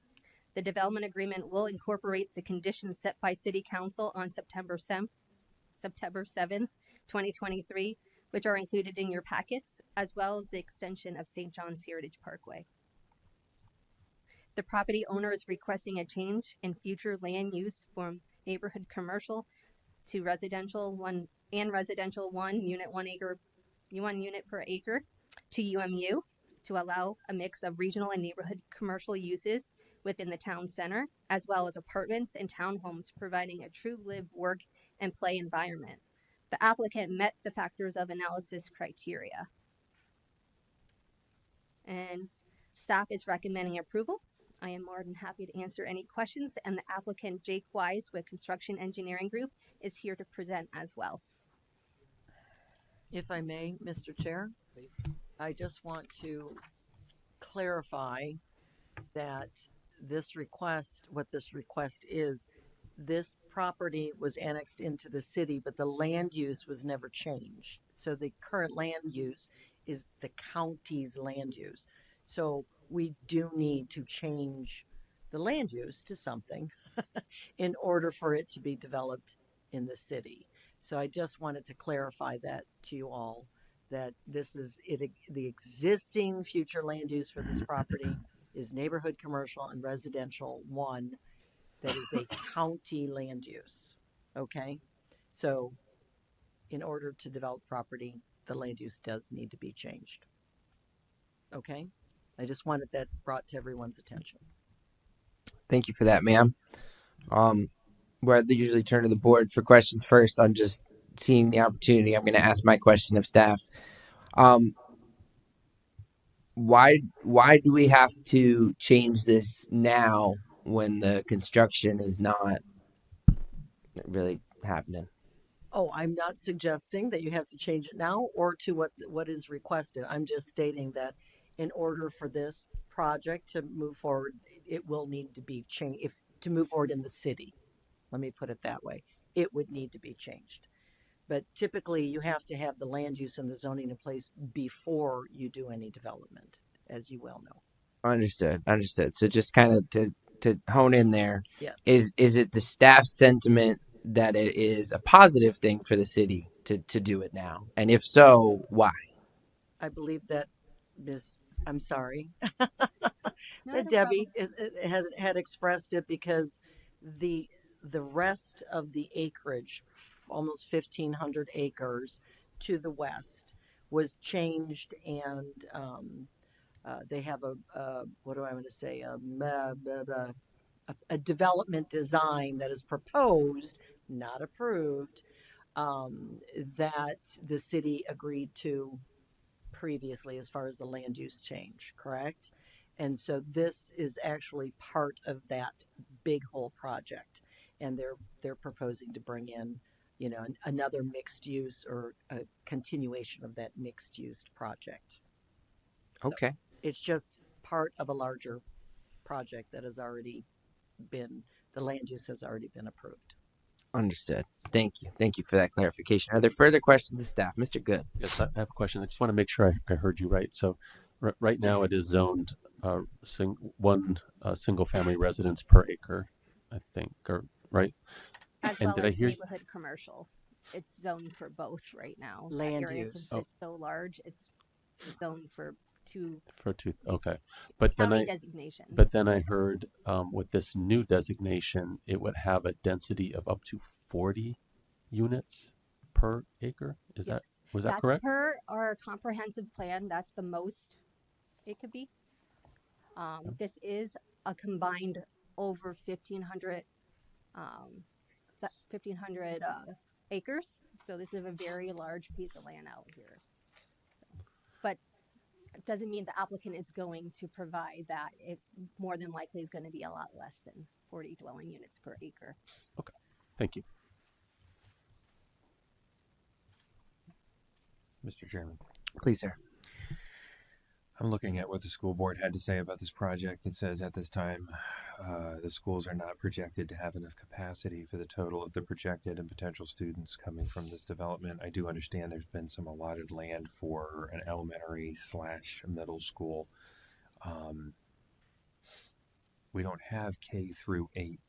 The development agreement will incorporate the conditions set by City Council on September 7th, 2023, which are included in your packets, as well as the extension of St. John's Heritage Parkway. The property owner is requesting a change in future land use from neighborhood commercial to residential one unit per acre to UMU to allow a mix of regional and neighborhood commercial uses within the town center, as well as apartments and townhomes, providing a true live, work, and play environment. The applicant met the factors of analysis criteria. And staff is recommending approval. I am more than happy to answer any questions, and the applicant, Jake Wise with Construction Engineering Group, is here to present as well. If I may, Mr. Chair, I just want to clarify that this request, what this request is, this property was annexed into the city, but the land use was never changed. So the current land use is the county's land use. So we do need to change the land use to something in order for it to be developed in the city. So I just wanted to clarify that to you all, that this is it. The existing future land use for this property is neighborhood commercial and residential one that is a county land use. Okay? So in order to develop property, the land use does need to be changed. Okay? I just wanted that brought to everyone's attention. Thank you for that, ma'am. Where I usually turn to the board for questions first, I'm just seeing the opportunity. I'm going to ask my question of staff. Why do we have to change this now when the construction is not really happening? Oh, I'm not suggesting that you have to change it now or to what is requested. I'm just stating that in order for this project to move forward, it will need to be changed. To move forward in the city, let me put it that way, it would need to be changed. But typically you have to have the land use and the zoning in place before you do any development, as you well know. Understood. Understood. So just kind of to hone in there, Yes. is it the staff's sentiment that it is a positive thing for the city to do it now? And if so, why? I believe that I'm sorry, No, that no Debbie had expressed it because the rest of the acreage, almost 1,500 acres to the west, was changed, and they have what do I want to say, a development design that is proposed, not approved, that the city agreed to previously as far as the land use change, correct? And so this is actually part of that big whole project, and they're proposing to bring in, another mixed use or a continuation of that mixed use project. So Okay. it's just part of a larger project that has already been, the land use has already been approved. Understood. Thank you. Thank you for that clarification. Are there further questions of staff? Mr. Good. Yes, I have a question. I just want to make sure I heard you right. So, right now it is zoned one single family residence per acre, I think, or right? As And well did I as hear? neighborhood commercial. It's zoned for both right now. That Land area, use. since it's so large, it's zoned for two For two, okay. But then county I, designation. but then I heard with this new designation, it would have a density of up to 40 units per acre. Was that That's correct? per our comprehensive plan. That's the most it could be. This is a combined over 1,500 acres. So this is a very large piece of land out here. But it doesn't mean the applicant is going to provide that. It's more than likely going to be a lot less than 40 dwelling units per acre. Okay, thank you. Mr. Chairman. Please, sir. I'm looking at what the school board had to say about this project. It says at this time, the schools are not projected to have enough capacity for the total of the projected and potential students coming from this development. I do understand there's been some allotted land for an elementary / middle school. We don't have K through 8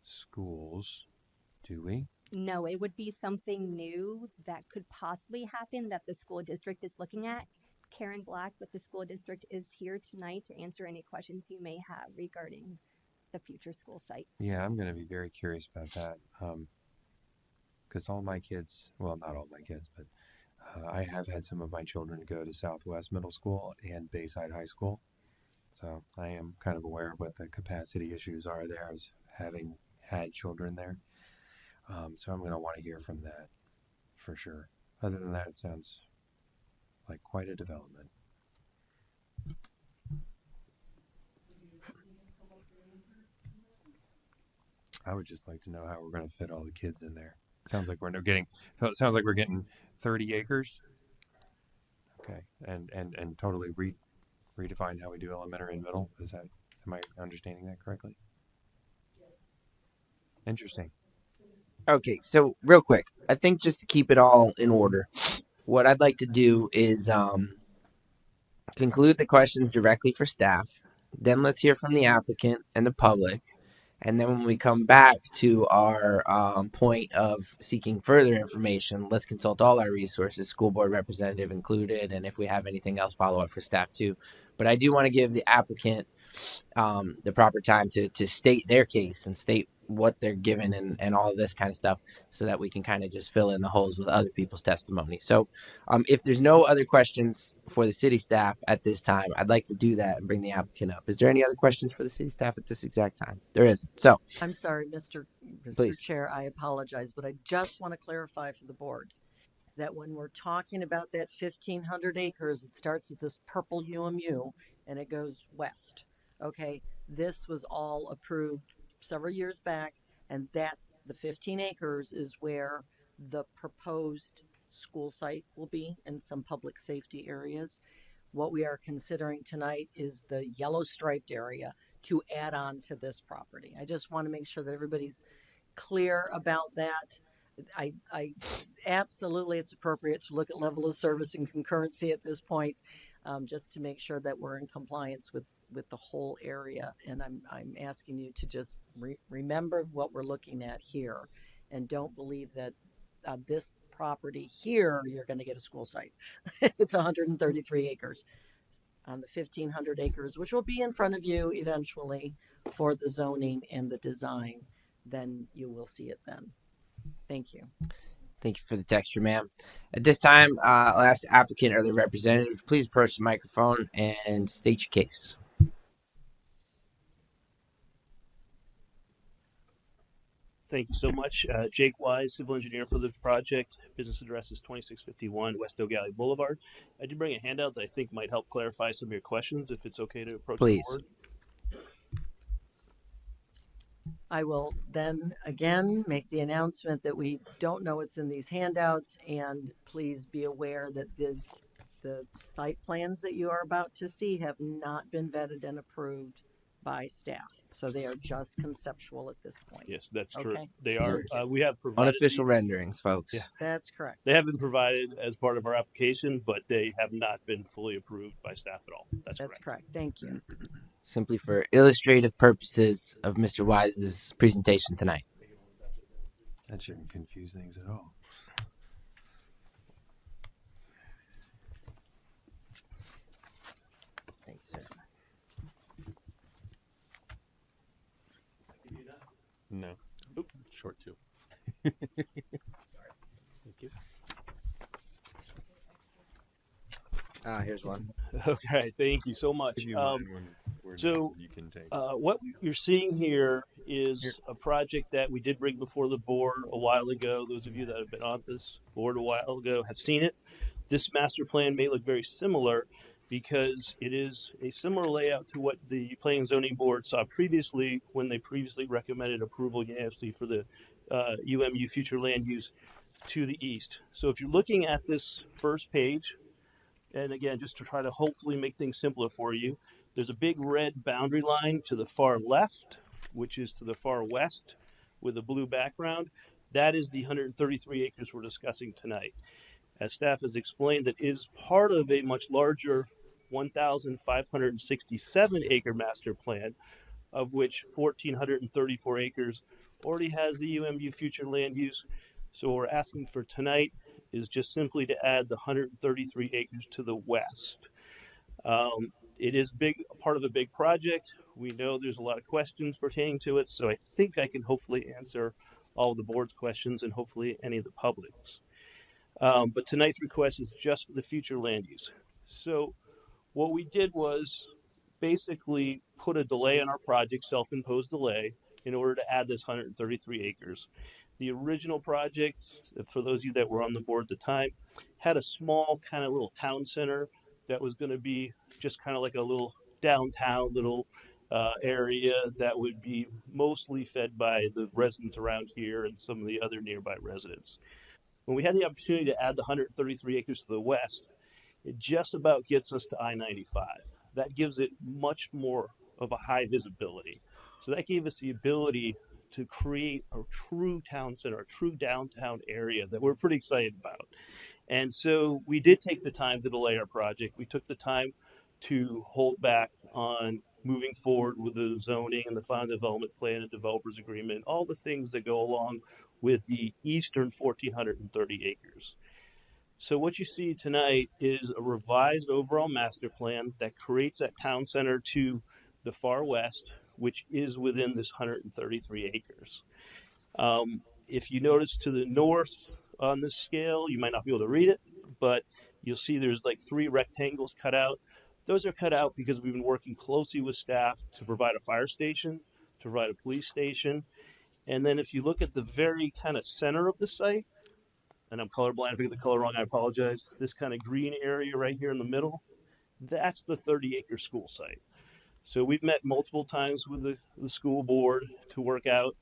schools, do we? No, it would be something new that could possibly happen that the school district is looking at. Karen Black with the school district is here tonight to answer any questions you may have regarding the future school site. Yeah, I'm going to be very curious about that. Because all my kids, well, not all my kids, but I have had some of my children go to Southwest Middle School and Bayside High School. So I am kind of aware of what the capacity issues are there. I was having had children there. So I'm going to want to hear from that for sure. Other than that, it sounds like quite a development. I would just like to know how we're going to fit all the kids in there. Sounds like we're getting 30 acres. Okay, and totally redefine how we do elementary and middle. Am I understanding that correctly? Interesting. Okay, so real quick, I think just to keep it all in order, what I'd like to do is conclude the questions directly for staff. Then let's hear from the applicant and the public. And then when we come back to our point of seeking further information, let's consult all our resources, school board representative included, and if we have anything else, follow up for staff too. But I do want to give the applicant the proper time to state their case and state what they're given and all of this kind of stuff so that we can kind of just fill in the holes with other people's testimony. So if there's no other questions for the city staff at this time, I'd like to do that and bring the applicant up. Is there any other questions for the city staff at this exact time? There isn't. So I'm sorry, Mr. Please. Chair, I apologize, but I just want to clarify for the board that when we're talking about that 1,500 acres, it starts at this purple UMU and it goes west. Okay, this was all approved several years back, and that's the 15 acres is where the proposed school site will be in some public safety areas. What we are considering tonight is the yellow striped area to add on to this property. I just want to make sure that everybody's clear about that. I absolutely, it's appropriate to look at level of service and concurrency at this point. just to make sure that we're in compliance with the whole area. And I'm asking you to just remember what we're looking at here, and don't believe that this property here you're going to get a school site. It's 133 acres on the 1,500 acres, which will be in front of you eventually for the zoning and the design. Then you will see it then. Thank you. Thank you for the texture, ma'am. At this time, I'll ask the applicant or the representative to please approach the microphone and state your case. Thank you so much. Jake Wise, civil engineer for the project. Business address is 2651 West O'Galley Boulevard. I did bring a handout that I think might help clarify some of your questions, if it's okay to approach Please. the board. I will then again make the announcement that we don't know what's in these handouts, and please be aware that the site plans that you are about to see have not been vetted and approved by staff. So they are just conceptual at this point. Yes, that's Okay. true. They are. We have provided Unofficial these. renderings, folks. Yeah, That's correct. they have been provided as part of our application, but they have not been fully approved by staff at all. That's correct. Thank you. Simply for illustrative purposes of Mr. Wise's presentation tonight. That shouldn't confuse things at all. Thanks, sir. No. Oop, short two. Thank you. Here's one. Okay, thank you so much. So, what you're seeing here is a project that we did bring before the board a while ago. Those of you that have been on this board a while ago have seen it. This master plan may look very similar because it is a similar layout to what the Planning and Zoning Board saw previously when they previously recommended approval unanimously for the UMU future land use to the east. So if you're looking at this first page, and again, just to try to hopefully make things simpler for you, there's a big red boundary line to the far left, which is to the far west with a blue background. That is the 133 acres we're discussing tonight. As staff has explained, that is part of a much larger 1,567 acre master plan, of which 1,434 acres already has the UMU future land use. So what we're asking for tonight is just simply to add the 133 acres to the west. It is part of a big project. We know there's a lot of questions pertaining to it, so I think I can hopefully answer all of the board's questions and hopefully any of the public's. But tonight's request is just for the future land use. So what we did was basically put a delay on our project, self-imposed delay, in order to add this 133 acres. The original project, for those of you that were on the board at the time, had a small kind of little town center that was going to be just kind of like a little downtown little area that would be mostly fed by the residents around here and some of the other nearby residents. When we had the opportunity to add the 133 acres to the west, it just about gets us to I-95. That gives it much more of a high visibility. So that gave us the ability to create a true town center, a true downtown area that we're pretty excited about. And so we did take the time to delay our project. We took the time to hold back on moving forward with the zoning and the final development plan and developers agreement, all the things that go along with the eastern 1,430 acres. So what you see tonight is a revised overall master plan that creates that town center to the far west, which is within this 133 acres. If you notice to the north on this scale, you might not be able to read it, but you'll see there's like 3 rectangles cut out. Those are cut out because we've been working closely with staff to provide a fire station, to provide a police station. And then if you look at the very kind of center of the site, and I'm colorblind, if I get the color wrong, I apologize. This kind of green area right here in the middle, that's the 30-acre school site. So we've met multiple times with the school board to work out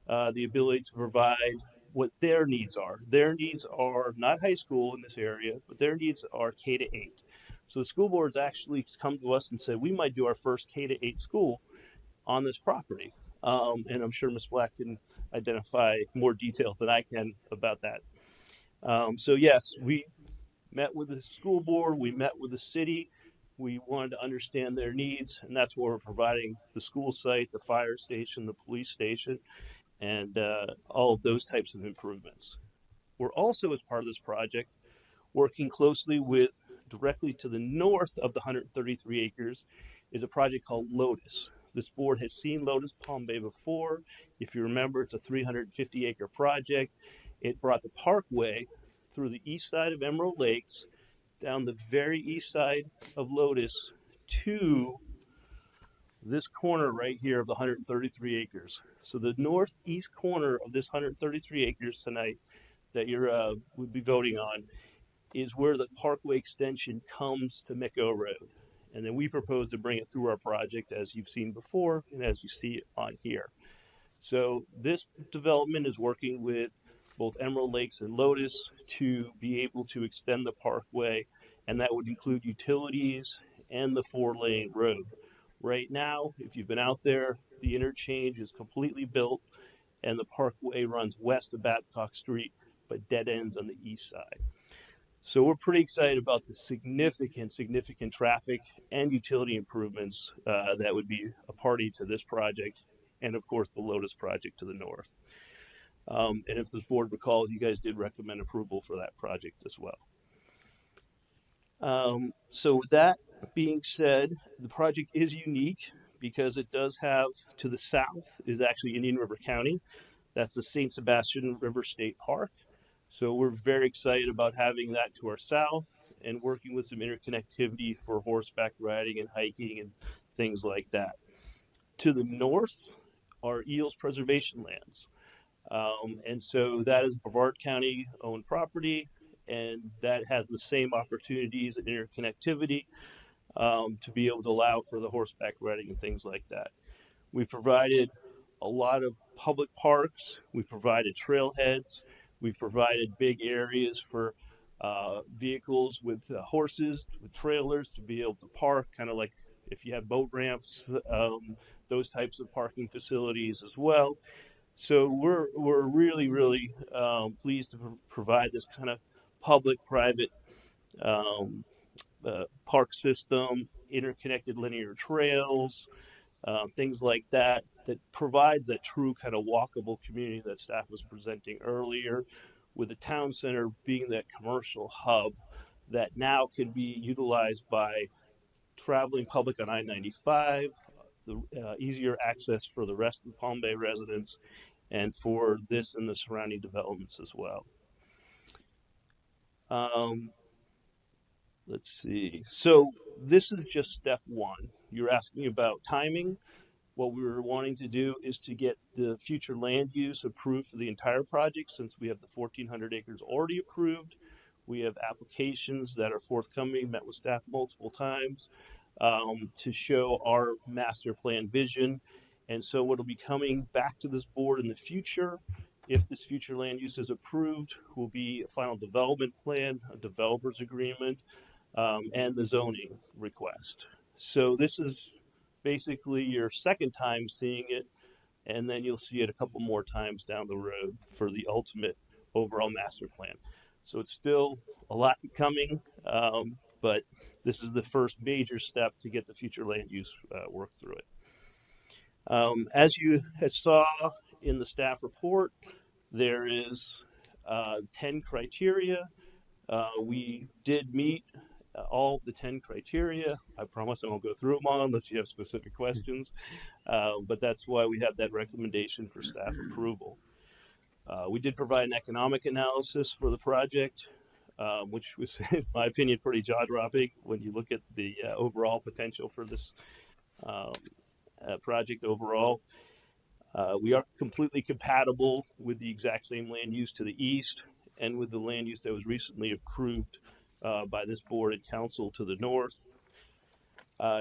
the ability to provide what their needs are. Their needs are not high school in this area, but their needs are K-8. So the school board's actually come to us and said, we might do our first K-8 school on this property. And I'm sure Ms. Black can identify more details than I can about that. So yes, we met with the school board, we met with the city We wanted to understand their needs, and that's where we're providing the school site, the fire station, the police station, and all of those types of improvements. We're also, as part of this project, working closely with, directly to the north of the 133 acres, is a project called Lotus. This board has seen Lotus Palm Bay before. If you remember, it's a 350-acre project. It brought the parkway through the east side of Emerald Lakes, down the very east side of Lotus to this corner right here of the 133 acres. So the northeast corner of this 133 acres tonight that you're would be voting on is where the parkway extension comes to Micco Road. And then we propose to bring it through our project as you've seen before and as you see it on here. So this development is working with both Emerald Lakes and Lotus to be able to extend the parkway, and that would include utilities and the 4-lane road. Right now, if you've been out there, the interchange is completely built and the parkway runs west of Babcock Street, but dead ends on the east side. So we're pretty excited about the significant traffic and utility improvements that would be a party to this project, and of course the Lotus project to the north. And if this board recalls, you guys did recommend approval for that project as well. So with that being said, the project is unique because it does have, to the south is actually Indian River County. That's the St. Sebastian River State Park. So we're very excited about having that to our south and working with some interconnectivity for horseback riding and hiking and things like that. To the north are Eels Preservation Lands. And so that is Brevard County owned property, and that has the same opportunities and interconnectivity to be able to allow for the horseback riding and things like that. We provided a lot of public parks. We provided trailheads. We've provided big areas for vehicles with horses, with trailers to be able to park, kind of like if you have boat ramps, those types of parking facilities as well. So we're really pleased to provide this kind of public-private park system, interconnected linear trails, things like that, that provides that true kind of walkable community that staff was presenting earlier, with the town center being that commercial hub that now can be utilized by traveling public on I-95, the easier access for the rest of the Palm Bay residents, and for this and the surrounding developments as well. Let's see. So this is just step one. You're asking about timing. What we were wanting to do is to get the future land use approved for the entire project, since we have the 1,400 acres already approved. We have applications that are forthcoming, met with staff multiple times to show our master plan vision. And so what'll be coming back to this board in the future, if this future land use is approved, will be a final development plan, a developer's agreement, and the zoning request. So this is basically your second time seeing it, and then you'll see it a couple more times down the road for the ultimate overall master plan. So it's still a lot coming, but this is the first major step to get the future land use work through it. As you saw in the staff report, there is 10 criteria. We did meet all of the 10 criteria. I promise I won't go through them all unless you have specific questions, but that's why we have that recommendation for staff approval. We did provide an economic analysis for the project, which was, in my opinion, pretty jaw-dropping when you look at the overall potential for this project overall. We are completely compatible with the exact same land use to the east and with the land use that was recently approved by this board and council to the north.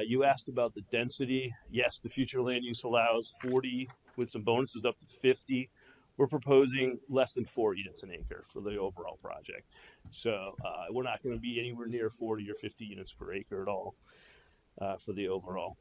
You asked about the density. Yes, the future land use allows 40 with some bonuses up to 50. We're proposing less than 4 units an acre for the overall project. So we're not going to be anywhere near 40 or 50 units per acre at all for the overall.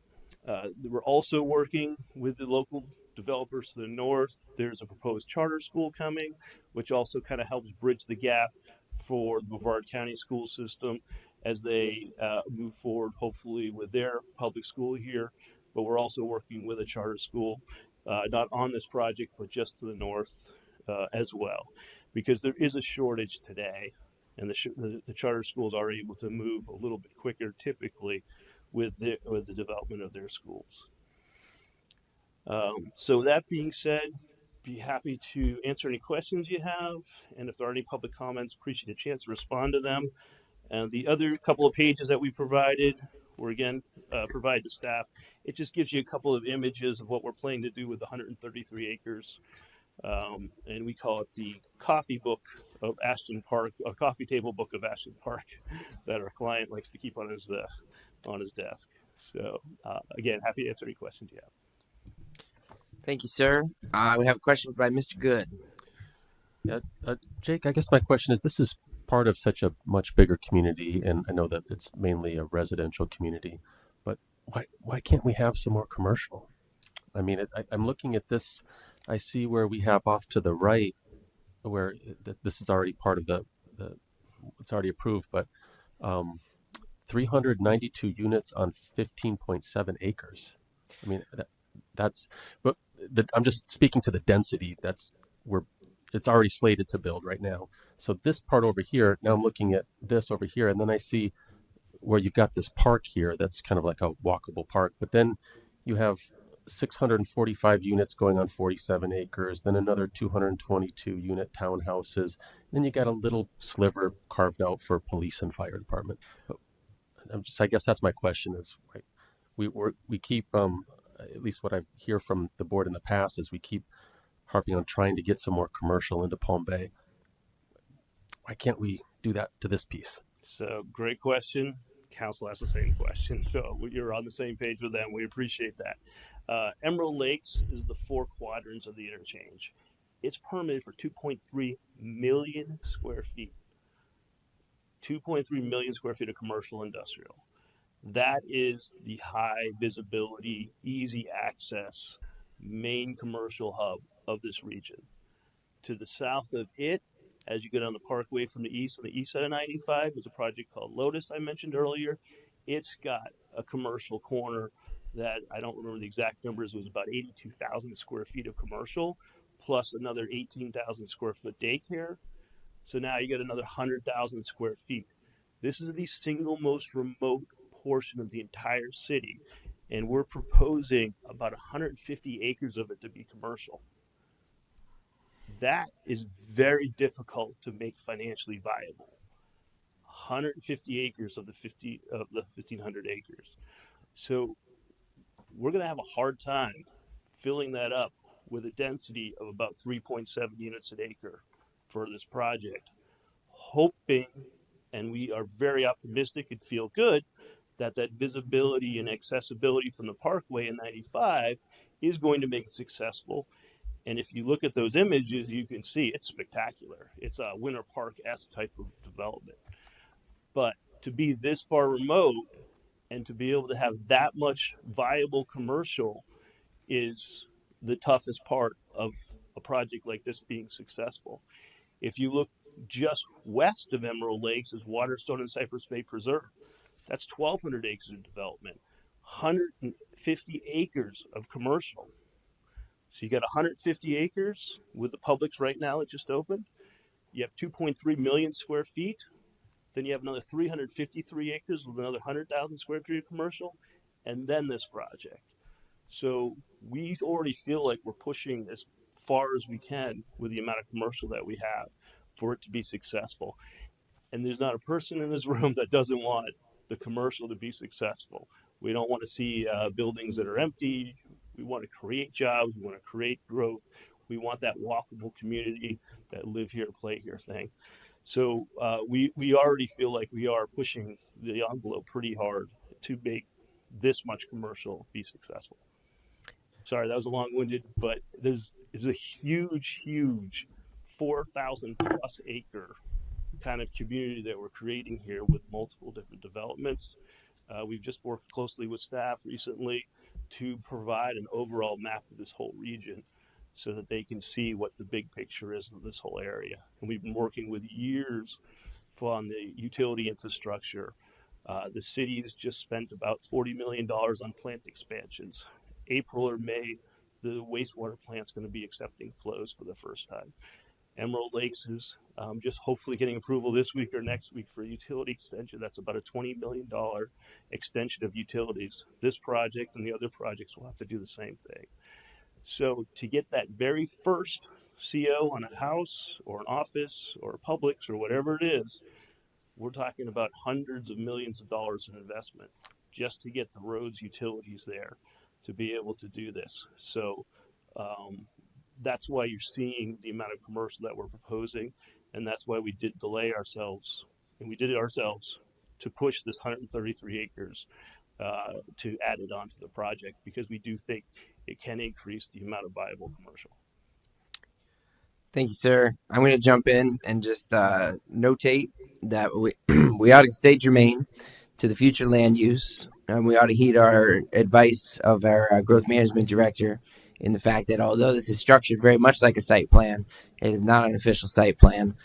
We're also working with the local developers to the north. There's a proposed charter school coming, which also kind of helps bridge the gap for the Brevard County school system, as they move forward, hopefully with their public school here. But we're also working with a charter school, not on this project, but just to the north as well, because there is a shortage today, and the charter schools are able to move a little bit quicker typically with the development of their schools. So that being said, be happy to answer any questions you have, and if there are any public comments, appreciate a chance to respond to them. And the other couple of pages that we provided were again provided to staff. It just gives you a couple of images of what we're planning to do with 133 acres. And we call it the coffee book of Ashton Park, a coffee table book of Ashton Park that our client likes to keep on his desk. So again, happy to answer any questions you have. Thank you, sir. We have a question by Mr. Good. Yeah, Jake, I guess my question is, this is part of such a much bigger community, and I know that it's mainly a residential community, but why can't we have some more commercial? I mean, I'm looking at this, I see where we have off to the right, where this is already part of the it's already approved, but 392 units on 15.7 acres. I mean, but I'm just speaking to the density. It's already slated to build right now. So this part over here, now I'm looking at this over here, and then I see where you've got this park here that's kind of like a walkable park, but then you have 645 units going on 47 acres, then another 222 unit townhouses, then you got a little sliver carved out for police and fire department. But I guess that's my question is, right, we keep, at least what I hear from the board in the past is we keep harping on trying to get some more commercial into Palm Bay. Why can't we do that to this piece? So great question. Council asked the same question. So you're on the same page with them. We appreciate that. Emerald Lakes is the 4 quadrants of the interchange. It's permitted for 2.3 million square feet. 2.3 million square feet of commercial industrial. That is the high visibility, easy access, main commercial hub of this region. To the south of it, as you go down the parkway from the east, on the east side of 95, is a project called Lotus I mentioned earlier. It's got a commercial corner that I don't remember the exact numbers. It was about 82,000 square feet of commercial, plus another 18,000 square foot daycare. So now you get another 100,000 square feet. This is the single most remote portion of the entire city, and we're proposing about 150 acres of it to be commercial. That is very difficult to make financially viable. 150 acres of the 1,500 acres. So we're going to have a hard time filling that up with a density of about 3.7 units an acre for this project, hoping, and we are very optimistic and feel good, that visibility and accessibility from the parkway in 95 is going to make it successful. And if you look at those images, you can see it's spectacular. It's a Winter Park-esque type of development. But to be this far remote and to be able to have that much viable commercial is the toughest part of a project like this being successful. If you look just west of Emerald Lakes is Waterstone and Cypress Bay Preserve. That's 1,200 acres of development, 150 acres of commercial. So you got 150 acres with the Publix right now that just opened. You have 2.3 million square feet. Then you have another 353 acres with another 100,000 square feet of commercial, and then this project. So we already feel like we're pushing as far as we can with the amount of commercial that we have for it to be successful. And there's not a person in this room that doesn't want the commercial to be successful. We don't want to see buildings that are empty. We want to create jobs. We want to create growth. We want that walkable community, that live here, play here thing. So we already feel like we are pushing the envelope pretty hard to make this much commercial be successful. Sorry, that was a long-winded, but there's a huge 4,000 plus acre kind of community that we're creating here with multiple different developments. We've just worked closely with staff recently to provide an overall map of this whole region so that they can see what the big picture is of this whole area. And we've been working with years on the utility infrastructure, The city has just spent about $40 million on plant expansions. April or May, the wastewater plant's going to be accepting flows for the first time. Emerald Lakes is just hopefully getting approval this week or next week for a utility extension. That's about a $20 million extension of utilities. This project and the other projects will have to do the same thing. So to get that very first CO on a house or an office or a Publix or whatever it is, we're talking about hundreds of millions of dollars in investment just to get the roads, utilities there to be able to do this. So that's why you're seeing the amount of commercial that we're proposing, and that's why we did delay ourselves, and we did it ourselves to push this 133 acres to add it onto the project, because we do think it can increase the amount of viable commercial. Thank you, sir. I'm going to jump in and just notate that we ought to stay germane to the future land use, and we ought to heed our advice of our growth management director in the fact that although this is structured very much like a site plan, it is not an official site plan.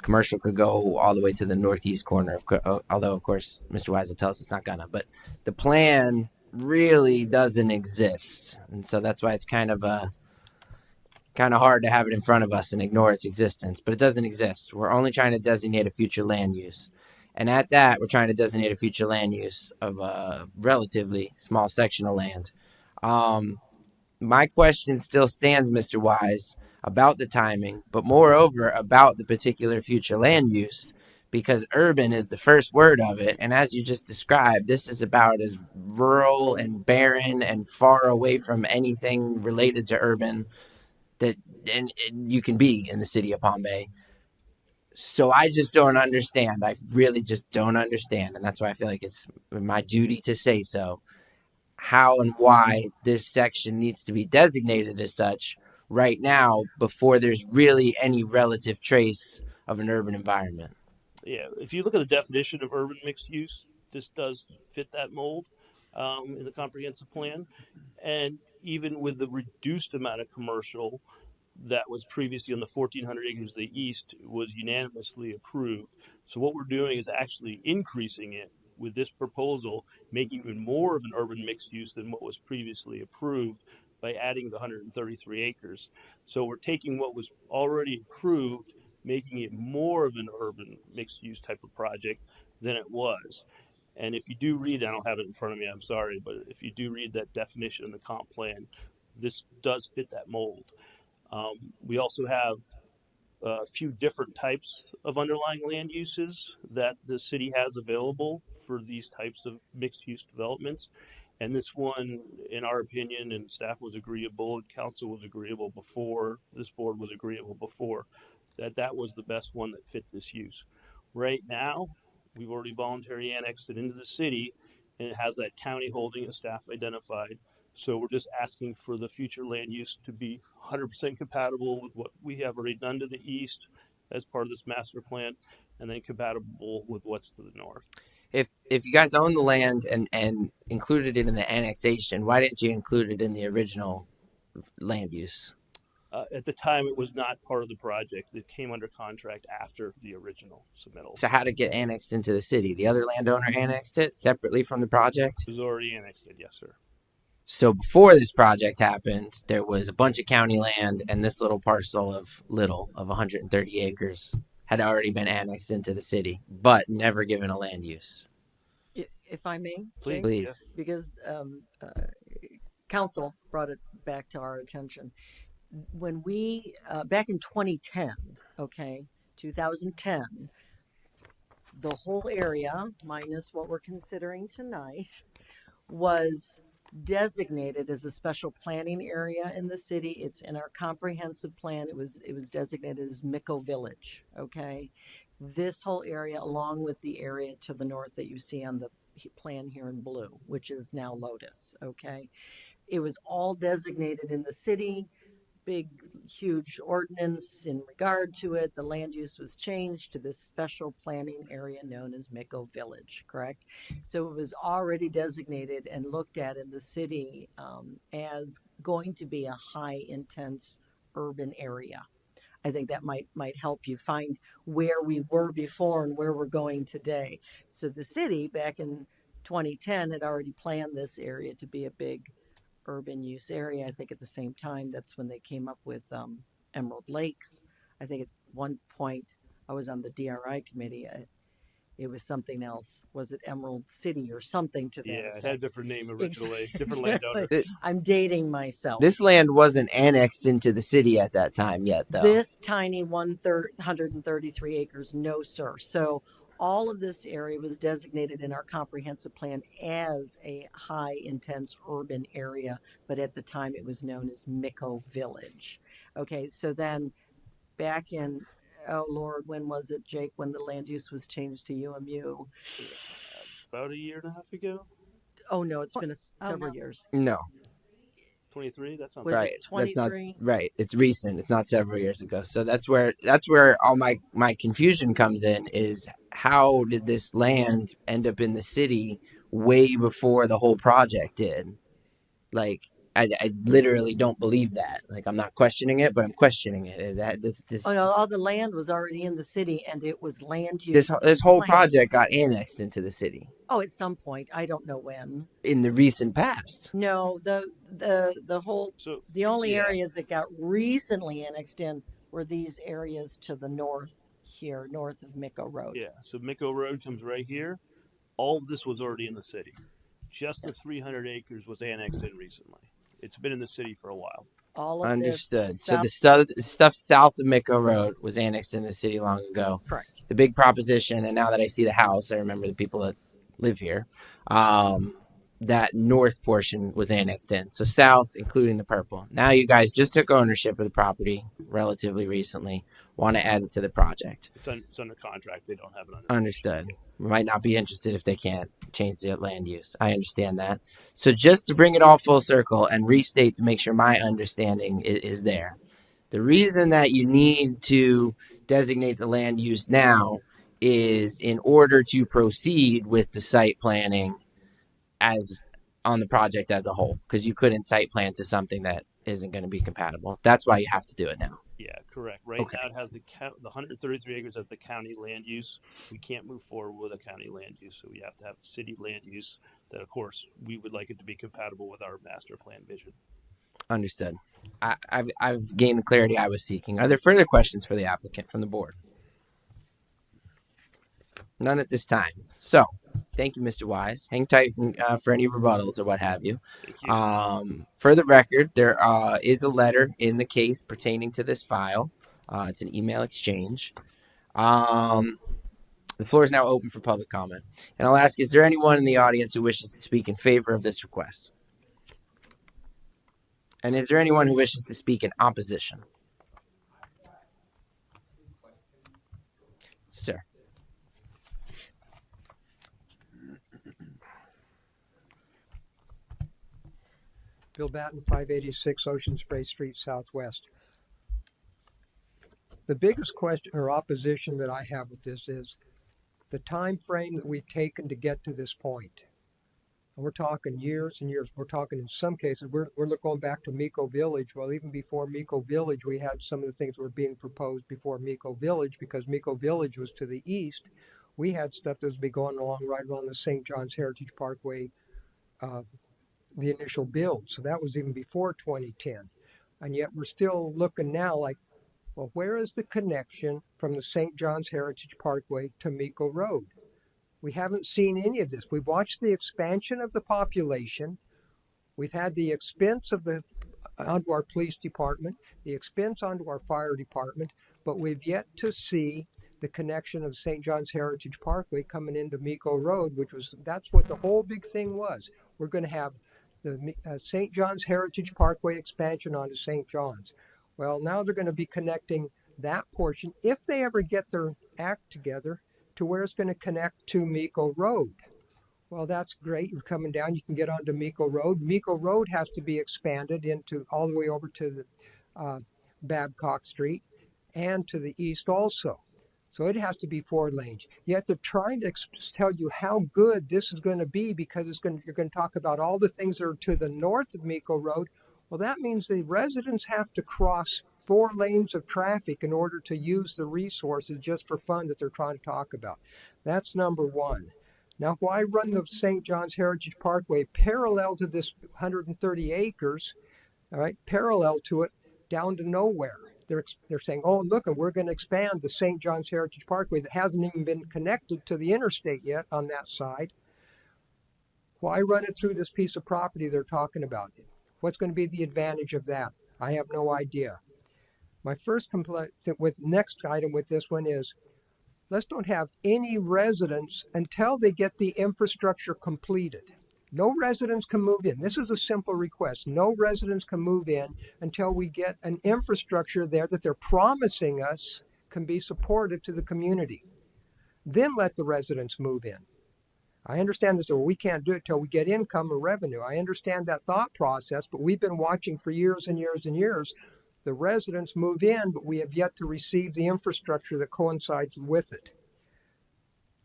Commercial could go all the way to the northeast corner, although, of course, Mr. Wise will tell us it's not gonna. But the plan really doesn't exist, and so that's why it's kind of hard to have it in front of us and ignore its existence. But it doesn't exist. We're only trying to designate a future land use. And at that, we're trying to designate a future land use of a relatively small section of land. My question still stands, Mr. Wise, about the timing, but moreover about the particular future land use, because urban is the first word of it. And as you just described, this is about as rural and barren and far away from anything related to urban that and you can be in the city of Palm Bay. So I just don't understand. I really just don't understand. And that's why I feel like it's my duty to say so. How and why this section needs to be designated as such right now before there's really any relative trace of an urban environment. Yeah, if you look at the definition of urban mixed use, this does fit that mold in the comprehensive plan. And even with the reduced amount of commercial that was previously on the 1,400 acres to the east was unanimously approved. So what we're doing is actually increasing it with this proposal, making even more of an urban mixed use than what was previously approved by adding the 133 acres. So we're taking what was already approved, making it more of an urban mixed use type of project than it was. And if you do read, I don't have it in front of me, I'm sorry, but if you do read that definition in the comp plan, this does fit that mold. We also have a few different types of underlying land uses that the city has available for these types of mixed use developments. And this one, in our opinion, and staff was agreeable, and council was agreeable before, this board was agreeable before, that was the best one that fit this use. Right now, we've already voluntarily annexed it into the city, and it has that county holding that staff identified. So we're just asking for the future land use to be 100% compatible with what we have already done to the east as part of this master plan, and then compatible with what's to the north. If you guys own the land and included it in the annexation, why didn't you include it in the original land use? At the time, it was not part of the project. It came under contract after the original submittal. So how did it get annexed into the city? The other landowner annexed it separately from the project? It was already annexed, yes, sir. So before this project happened, there was a bunch of county land, and this little parcel of 130 acres had already been annexed into the city, but never given a land use. If I may, please, please. Yes. Because council brought it back to our attention. When we back in 2010, 2010, the whole area minus what we're considering tonight was designated as a special planning area in the city. It's in our comprehensive plan. It was designated as Micco Village. This whole area, along with the area to the north that you see on the plan here in blue, which is now Lotus. It was all designated in the city. Big, huge ordinance in regard to it. The land use was changed to this special planning area known as Micco Village, correct? So it was already designated and looked at in the city as going to be a high intense urban area. I think that might help you find where we were before and where we're going today. So the city back in 2010 had already planned this area to be a big urban use area. I think at the same time, that's when they came up with Emerald Lakes. I think it's one point I was on the DRI committee. It was something else. Was it Emerald City or something to that Yeah, it effect? had a different name originally, different Exactly. landowner. I'm dating myself. This land wasn't annexed into the city at that time yet, though. This tiny 133 acres, no, sir. So all of this area was designated in our comprehensive plan as a high intense urban area, but at the time it was known as Miko Village. Okay, so then back in, oh Lord, when was it, Jake, when the land use was changed to UMU? About a year and a half ago. Oh no, it's been several years. No. 23. That sounds Was Right. it That's not 23? right. It's recent. It's not several years ago. So that's where all my confusion comes in, is how did this land end up in the city way before the whole project did? Like, I literally don't believe that. Like, I'm not questioning it, but I'm questioning it. Oh no, all the land was already in the city, and it was land use. This whole plan. project got annexed into the city Oh, at some point, I don't know when. in the recent past. No, the whole the only yeah. areas that got recently annexed in were these areas to the north here, north of Miko Road. Yeah, so Miko Road comes right here. All of this was already in the city. Just the 300 acres was annexed in recently. It's been in the city for a while. All of Understood. this So the stuff south of Miko Road was annexed into the city long ago. Correct. The big proposition, and now that I see the house, I remember the people that live here. That north portion was annexed in. So south, including the purple. Now you guys just took ownership of the property relatively recently. Want to add it to the project. It's under contract. They don't have it under. Understood. Might not be interested if they can't change the land use. I understand that. So just to bring it all full circle and restate to make sure my understanding is there. The reason that you need to designate the land use now is in order to proceed with the site planning as on the project as a whole, because you couldn't site plan to something that isn't going to be compatible. That's why you have to do it now. Yeah, correct. Right Okay. now it has the 133 acres as the county land use. We can't move forward with a county land use, so we have to have city land use. That, of course, we would like it to be compatible with our master plan vision. Understood. I've gained the clarity I was seeking. Are there further questions for the applicant from the board? None at this time. So, thank you, Mr. Wise. Hang tight for any rebuttals or what have you. For the record, there is a letter in the case pertaining to this file. It's an email exchange. The floor is now open for public comment. And I'll ask, is there anyone in the audience who wishes to speak in favor of this request? And is there anyone who wishes to speak in opposition? Sir. Bill Batten, 586 Ocean Spray Street, Southwest. The biggest question or opposition that I have with this is the time frame that we've taken to get to this point. And we're talking years and years. We're talking, in some cases, we're going back to Miko Village. Well, even before Miko Village, we had some of the things that were being proposed before Miko Village, because Miko Village was to the east. We had stuff that was be going along right along the St. John's Heritage Parkway, the initial build. So that was even before 2010. And yet we're still looking now like, well, where is the connection from the St. John's Heritage Parkway to Miko Road? We haven't seen any of this. We've watched the expansion of the population. We've had the expense of onto our police department, the expense onto our fire department, but we've yet to see the connection of St. John's Heritage Parkway coming into Miko Road, that's what the whole big thing was. We're going to have the St. John's Heritage Parkway expansion onto St. John's. Well, now they're going to be connecting that portion, if they ever get their act together, to where it's going to connect to Miko Road. Well, that's great. You're coming down, you can get onto Miko Road. Miko Road has to be expanded into all the way over to the Babcock Street and to the east also. So it has to be 4 lanes. Yet they're trying to tell you how good this is going to be, because you're going to talk about all the things that are to the north of Miko Road. Well, that means the residents have to cross 4 lanes of traffic in order to use the resources just for fun that they're trying to talk about. That's number one. Now, why run the St. John's Heritage Parkway parallel to this 130 acres, all right, parallel to it down to nowhere? They're saying, oh, look, we're going to expand the St. John's Heritage Parkway that hasn't even been connected to the interstate yet on that side. Why run it through this piece of property they're talking about? What's going to be the advantage of that? I have no idea. My first complaint with next item with this one is, let's don't have any residents until they get the infrastructure completed. No residents can move in. This is a simple request. No residents can move in until we get an infrastructure there that they're promising us can be supportive to the community. Then let the residents move in. I understand this, well, we can't do it till we get income or revenue. I understand that thought process, but we've been watching for years and years and years. The residents move in, but we have yet to receive the infrastructure that coincides with it.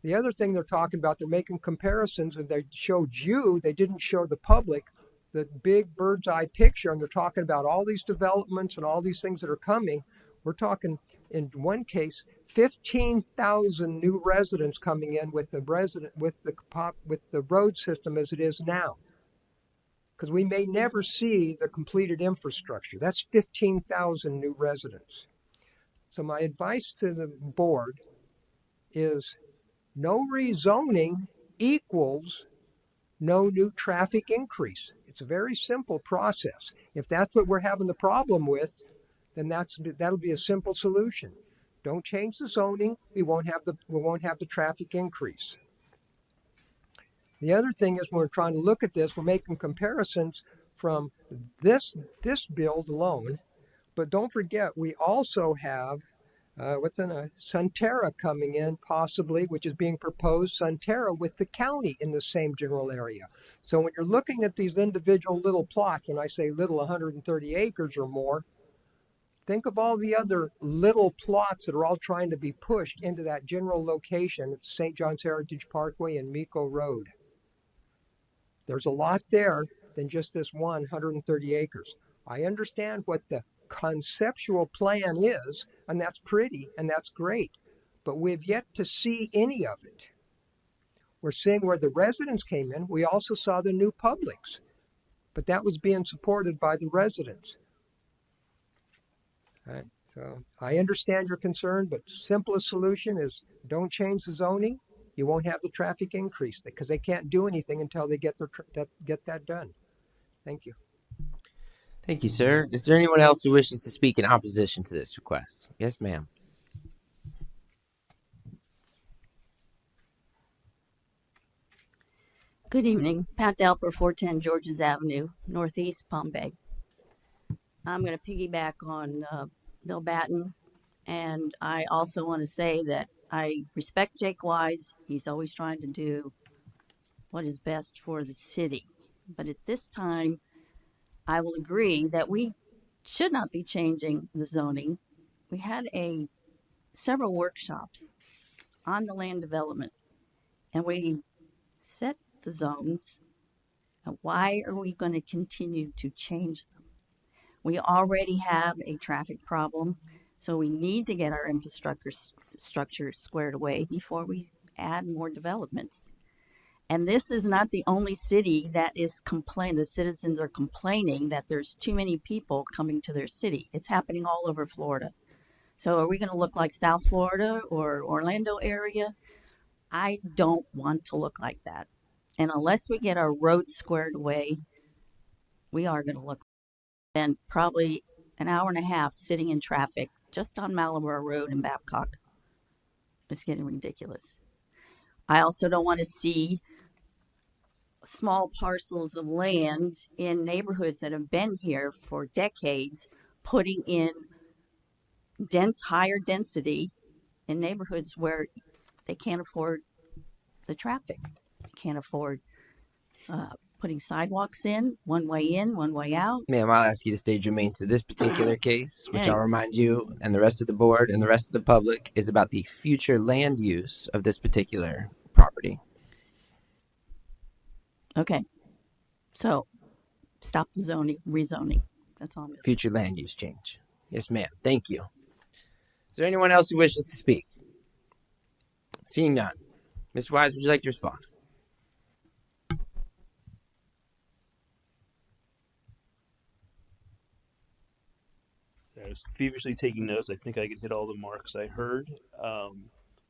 The other thing they're talking about, they're making comparisons, and they showed you, they didn't show the public, the big bird's eye picture, and they're talking about all these developments and all these things that are coming. We're talking, in one case, 15,000 new residents coming in with the road system as it is now. Because we may never see the completed infrastructure. That's 15,000 new residents. So my advice to the board is no rezoning equals no new traffic increase. It's a very simple process. If that's what we're having the problem with, then that'll be a simple solution. Don't change the zoning. We won't have the traffic increase. The other thing is, when we're trying to look at this, we're making comparisons from this build alone, but don't forget we also have Sunterra coming in possibly, which is being proposed, Sunterra with the county in the same general area. So when you're looking at these individual little plots, when I say little 130 acres or more, think of all the other little plots that are all trying to be pushed into that general location at St. John's Heritage Parkway and Miko Road. There's a lot there than just this 130 acres. I understand what the conceptual plan is, and that's pretty and that's great, but we've yet to see any of it. We're seeing where the residents came in. We also saw the new Publix, but that was being supported by the residents. All right, so I understand your concern, but simplest solution is don't change the zoning. You won't have the traffic increase because they can't do anything until they get that done. Thank you. Thank you, sir. Is there anyone else who wishes to speak in opposition to this request? Yes, ma'am. Good evening. Pat Dalper, 410 Georges Avenue, Northeast Palm Bay. I'm going to piggyback on Bill Batten, and I also want to say that I respect Jake Wise. He's always trying to do what is best for the city. But at this time, I will agree that we should not be changing the zoning. We had several workshops on the land development, and we set the zones. Now, why are we going to continue to change them? We already have a traffic problem, so we need to get our infrastructure squared away before we add more developments. And this is not the only city that is complaining. The citizens are complaining that there's too many people coming to their city. It's happening all over Florida. So are we going to look like South Florida or Orlando area? I don't want to look like that. And unless we get our roads squared away, we are going to look and probably an hour and a half sitting in traffic just on Maliboro Road in Babcock. It's getting ridiculous. I also don't want to see small parcels of land in neighborhoods that have been here for decades, putting in higher density in neighborhoods where they can't afford the traffic. They can't afford putting sidewalks in, one way out. Ma'am, I'll ask you to stay germane to this particular case, which I'll remind you and the rest of the board and the rest of the public is about the future land use of this particular property. Okay. So stop the rezoning. That's all I'm going to Future land use change. Yes, ma'am. Thank you. Is there anyone else who wishes to speak? Seeing none. Mr. Wise, would you like to respond? I was feverishly taking notes. I think I could hit all the marks I heard.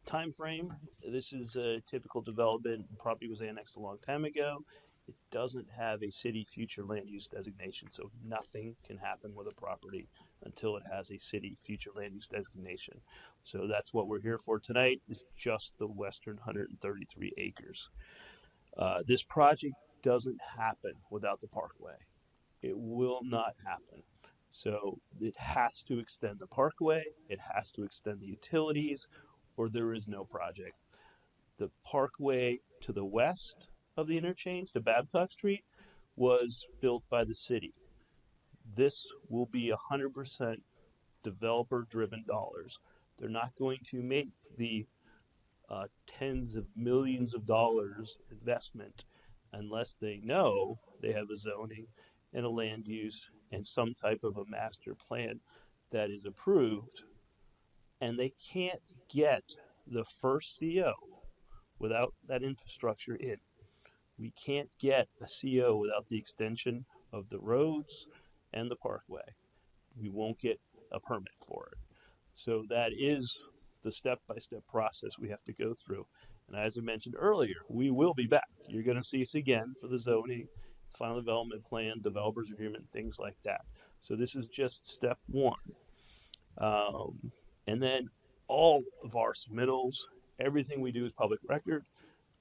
Time frame. This is a typical development. The property was annexed a long time ago. It doesn't have a city future land use designation, so nothing can happen with a property until it has a city future land use designation. So that's what we're here for tonight, is just the western 133 acres. This project doesn't happen without the parkway. It will not happen. So it has to extend the parkway, it has to extend the utilities, or there is no project. The parkway to the west of the interchange, to Babcock Street, was built by the city. This will be 100% developer-driven dollars. They're not going to make the tens of millions of dollars investment unless they know they have a zoning and a land use and some type of a master plan that is approved. And they can't get the first CO without that infrastructure in. We can't get a CO without the extension of the roads and the parkway. We won't get a permit for it. So that is the step-by-step process we have to go through. And as I mentioned earlier, we will be back. You're going to see us again for the zoning, final development plan, developers agreement, things like that. So this is just step one. And then all of our submittals, everything we do is public record.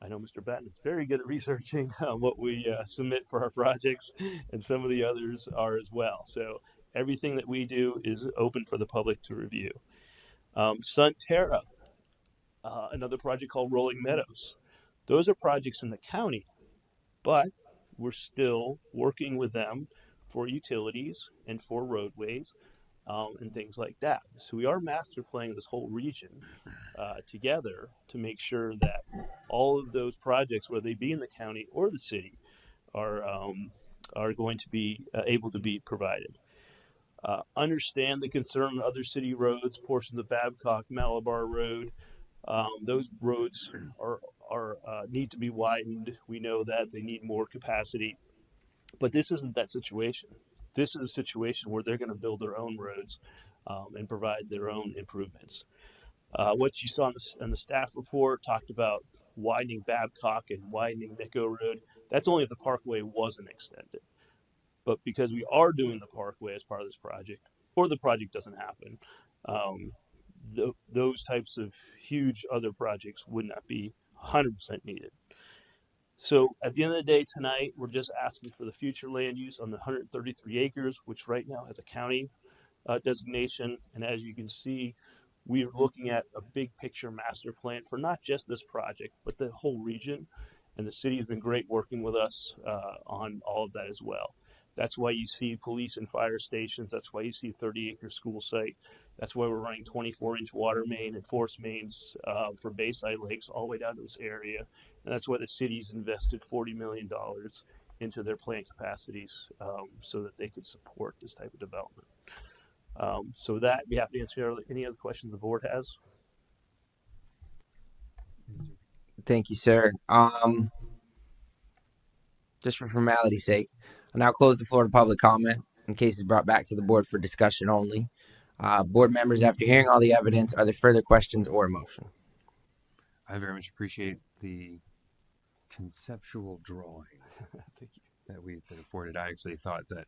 I know Mr. Batten is very good at researching what we submit for our projects, and some of the others are as well. So everything that we do is open for the public to review. Sunterra, another project called Rolling Meadows. Those are projects in the county, but we're still working with them for utilities and for roadways and things like that. So we are master planning this whole region together to make sure that all of those projects, whether they be in the county or the city, are going to be able to be provided. Understand the concern on other city roads, portions of Babcock, Malabar Road. Those roads are need to be widened. We know that they need more capacity, but this isn't that situation. This is a situation where they're going to build their own roads and provide their own improvements. What you saw in the staff report talked about widening Babcock and widening Nico Road. That's only if the parkway wasn't extended. But because we are doing the parkway as part of this project, or the project doesn't happen, those types of huge other projects would not be 100% needed. So at the end of the day tonight, we're just asking for the future land use on the 133 acres, which right now has a county designation. And as you can see, we're looking at a big picture master plan for not just this project, but the whole region. And the city has been great working with us on all of that as well. That's why you see police and fire stations. That's why you see a 30-acre school site. That's why we're running 24-inch water main and force mains for Bayside Lakes all the way down to this area. And that's why the city's invested $40 million into their plant capacities so that they could support this type of development. So with that, I'd be happy to answer any other questions the board has. Thank you, sir. Just for formality's sake, I'll now close the floor to public comment in case it's brought back to the board for discussion only. Board members, after hearing all the evidence, are there further questions or motion? I very much appreciate the conceptual drawing that we've been afforded. I actually thought that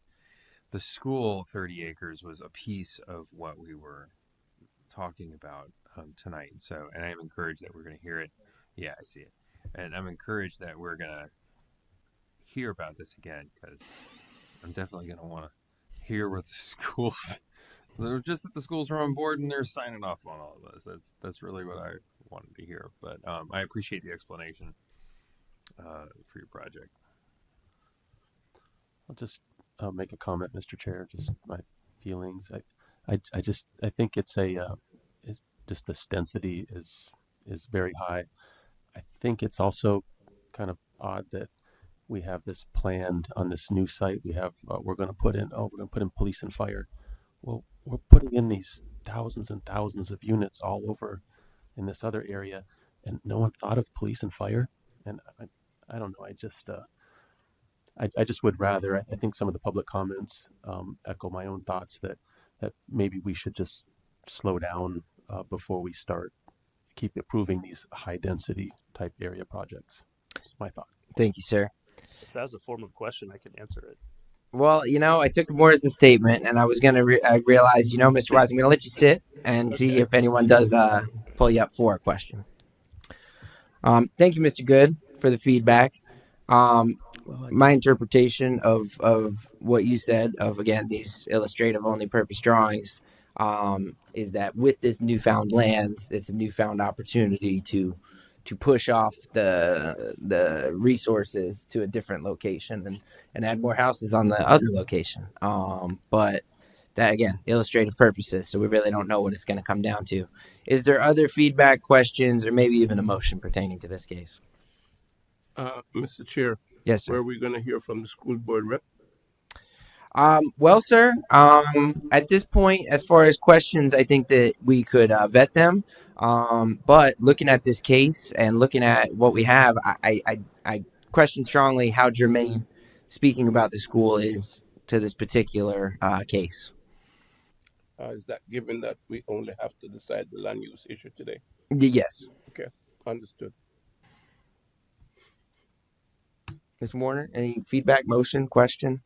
the school 30 acres was a piece of what we were talking about tonight. So, and I'm encouraged that we're going to hear it. Yeah, I see it. And I'm encouraged that we're going to hear about this again, because I'm definitely going to want to hear what the schools, just that the schools are on board and they're signing off on all of this. That's really what I wanted to hear. But I appreciate the explanation for your project. I'll just make a comment, Mr. Chair. Just my feelings. I think it's just the density is very high. I think it's also kind of odd that we have this planned on this new site. We're going to put in police and fire. well, we're putting in these thousands and thousands of units all over in this other area, and no one thought of police and fire. And I don't know. I just would rather. I think some of the public comments echo my own thoughts that maybe we should just slow down before we keep approving these high density type area projects. That's my thought. Thank you, sir. If that was a form of question, I could answer it. Well, I took it more as a statement, and I was going to I realized, Mr. Wise, I'm going to let you sit and see if anyone does pull you up for a question. Thank you, Mr. Good, for the feedback. My interpretation of what you said of, again, these illustrative only purpose drawings is that with this newfound land, it's a newfound opportunity to push off the resources to a different location and add more houses on the other location. But that, again, illustrative purposes, so we really don't know what it's going to come down to. Is there other feedback, questions, or maybe even a motion pertaining to this case? Mr. Chair. Yes, sir. Where are we going to hear from the school board rep? Well, sir, at this point, as far as questions, I think that we could vet them. But looking at this case and looking at what we have, I question strongly how germane speaking about the school is to this particular case. Is that given that we only have to decide the land use issue today? Yes. Okay, understood. Mr. Warner, any feedback, motion, question?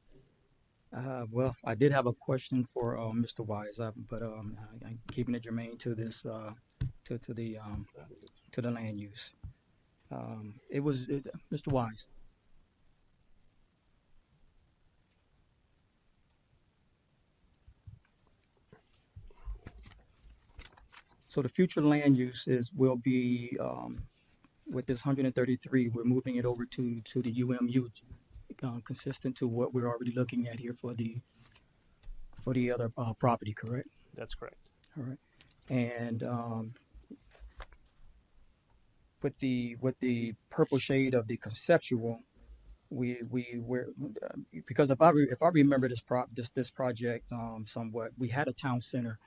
Well, I did have a question for Mr. Wise, but I'm keeping it germane to this to the land use. Mr. Wise. So the future land uses will be with this 133. We're moving it over to the UMU, consistent to what we're already looking at here for the other property. Correct? That's correct. All right. And with the purple shade of the conceptual, we're because if I remember this project somewhat, we had a town center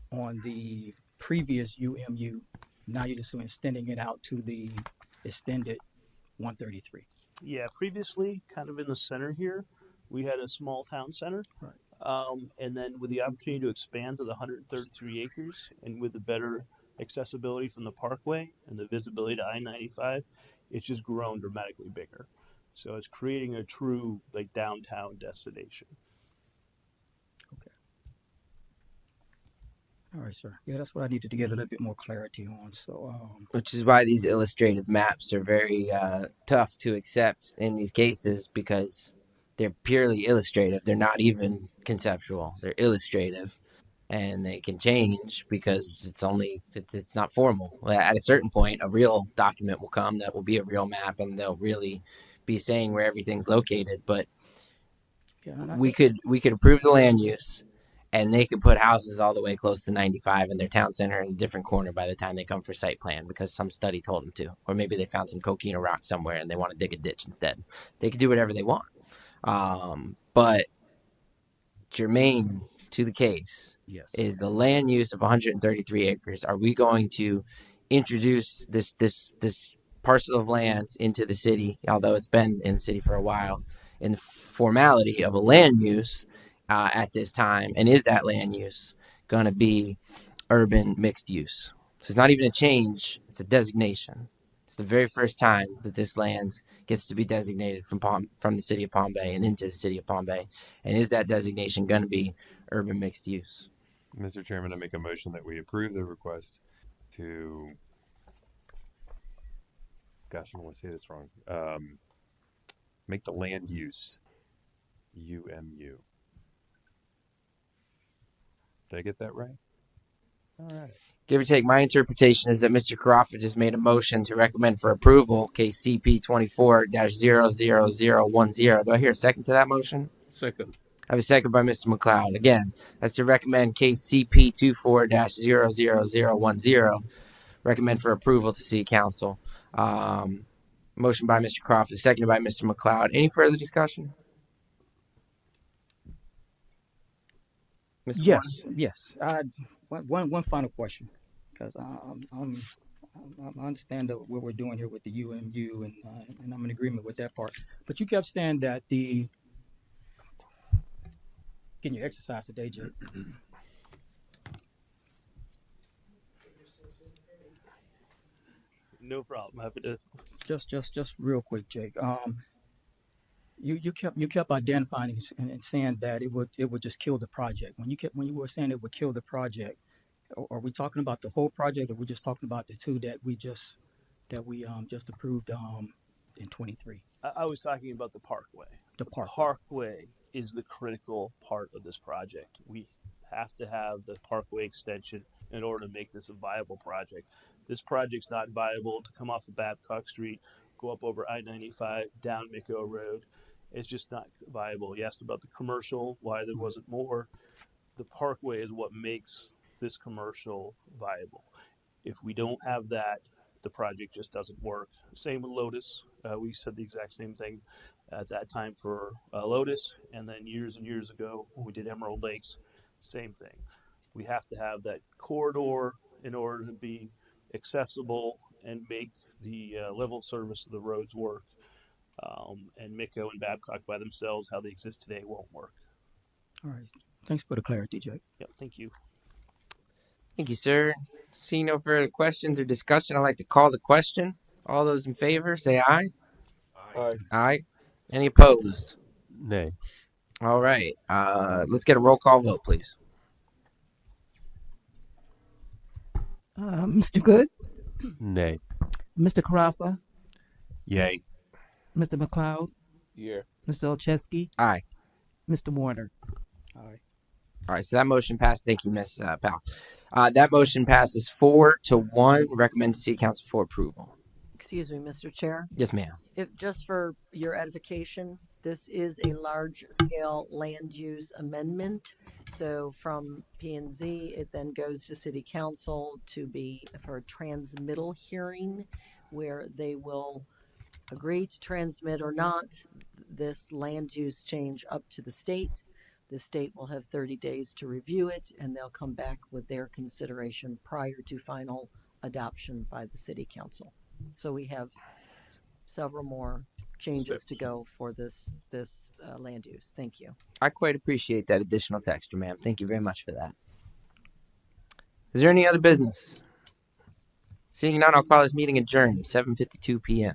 on the previous UMU. Now you're just extending it out to the extended 133. Yeah, previously, kind of in the center here, we had a small town center. Right. And then with the opportunity to expand to the 133 acres and with the better accessibility from the parkway and the visibility to I-95, it's just grown dramatically bigger. So it's creating a true downtown destination. Okay. All right, sir. Yeah, that's what I needed to get a little bit more clarity on. So, which is why these illustrative maps are very tough to accept in these cases, because they're purely illustrative. They're not even conceptual. They're illustrative, and they can change because it's not formal. At a certain point, a real document will come that will be a real map, and they'll really be saying where everything's located. But we could approve the land use, and they could put houses all the way close to 95 in their town center in a different corner by the time they come for site plan, because some study told them to. Or maybe they found some coquina rock somewhere and they want to dig a ditch instead. They could do whatever they want. But germane to the case is the land use of 133 acres. Are we going to introduce this parcel of land into the city, although it's been in the city for a while, in the formality of a land use at this time? And is that land use going to be urban mixed use? So it's not even a change, it's a designation. It's the very first time that this land gets to be designated from the city of Palm Bay and into the city of Palm Bay. And is that designation going to be urban mixed use? Mr. Chairman, I make a motion that we approve the request to, gosh, I don't want to say this wrong, make the land use UMU. Did I get that right? All right. Give or take, my interpretation is that Mr. Crawford just made a motion to recommend for approval case CP 24-00010. Do I hear a second to that motion? Second. I have a second by Mr. McLeod. Again, that's to recommend case CP 24-00010. Recommend for approval to City Council. Motion by Mr. Crawford, seconded by Mr. McLeod. Any further discussion? Mr. Yes, yes. One final question, because I understand what we're doing here with the UMU, and I'm in agreement with that part. But you kept saying that getting your exercise today, Jake. No problem. Happy to. Just real quick, Jake. You kept identifying and saying that it would just kill the project. When you were saying it would kill the project, are we talking about the whole project, or we're just talking about the two that we just approved in 23? I was talking about the Parkway. The Parkway. Parkway is the critical part of this project. We have to have the Parkway extension in order to make this a viable project. This project's not viable to come off of Babcock Street, go up over I-95, down Micco Road. It's just not viable. You asked about the commercial, why there wasn't more. The Parkway is what makes this commercial viable. If we don't have that, the project just doesn't work. Same with Lotus. We said the exact same thing at that time for Lotus, and then years and years ago when we did Emerald Lakes, same thing. We have to have that corridor in order to be accessible and make the level of service of the roads work. And Micco and Babcock by themselves, how they exist today, won't work. All right. Thanks for the clarity, Jake. Yep. Thank you. Thank you, sir. Seeing no further questions or discussion, I'd like to call the question. All those in favor, say aye. Aye. Aye. Any opposed? Nay. All right. Let's get a roll call vote, please. Mr. Good, Nay. Mr. Carafa, Yay. Mr. McLeod, Yeah. Mr. Olszewski, Aye. Mr. Warner. Aye. All right, so that motion passed. Thank you, Miss Powell. That motion passes 4-1. Recommend to City Council for approval. Excuse me, Mr. Chair. Yes, ma'am. If just for your edification, this is a large-scale land use amendment. So from P&Z, it then goes to City Council to be for a transmittal hearing, where they will agree to transmit or not this land use change up to the state. The state will have 30 days to review it, and they'll come back with their consideration prior to final adoption by the City Council. So we have several more changes to go for this land use. Thank you. I quite appreciate that additional texture, ma'am. Thank you very much for that. Is there any other business? Seeing none, I'll call this meeting adjourned, 7:52 p.m.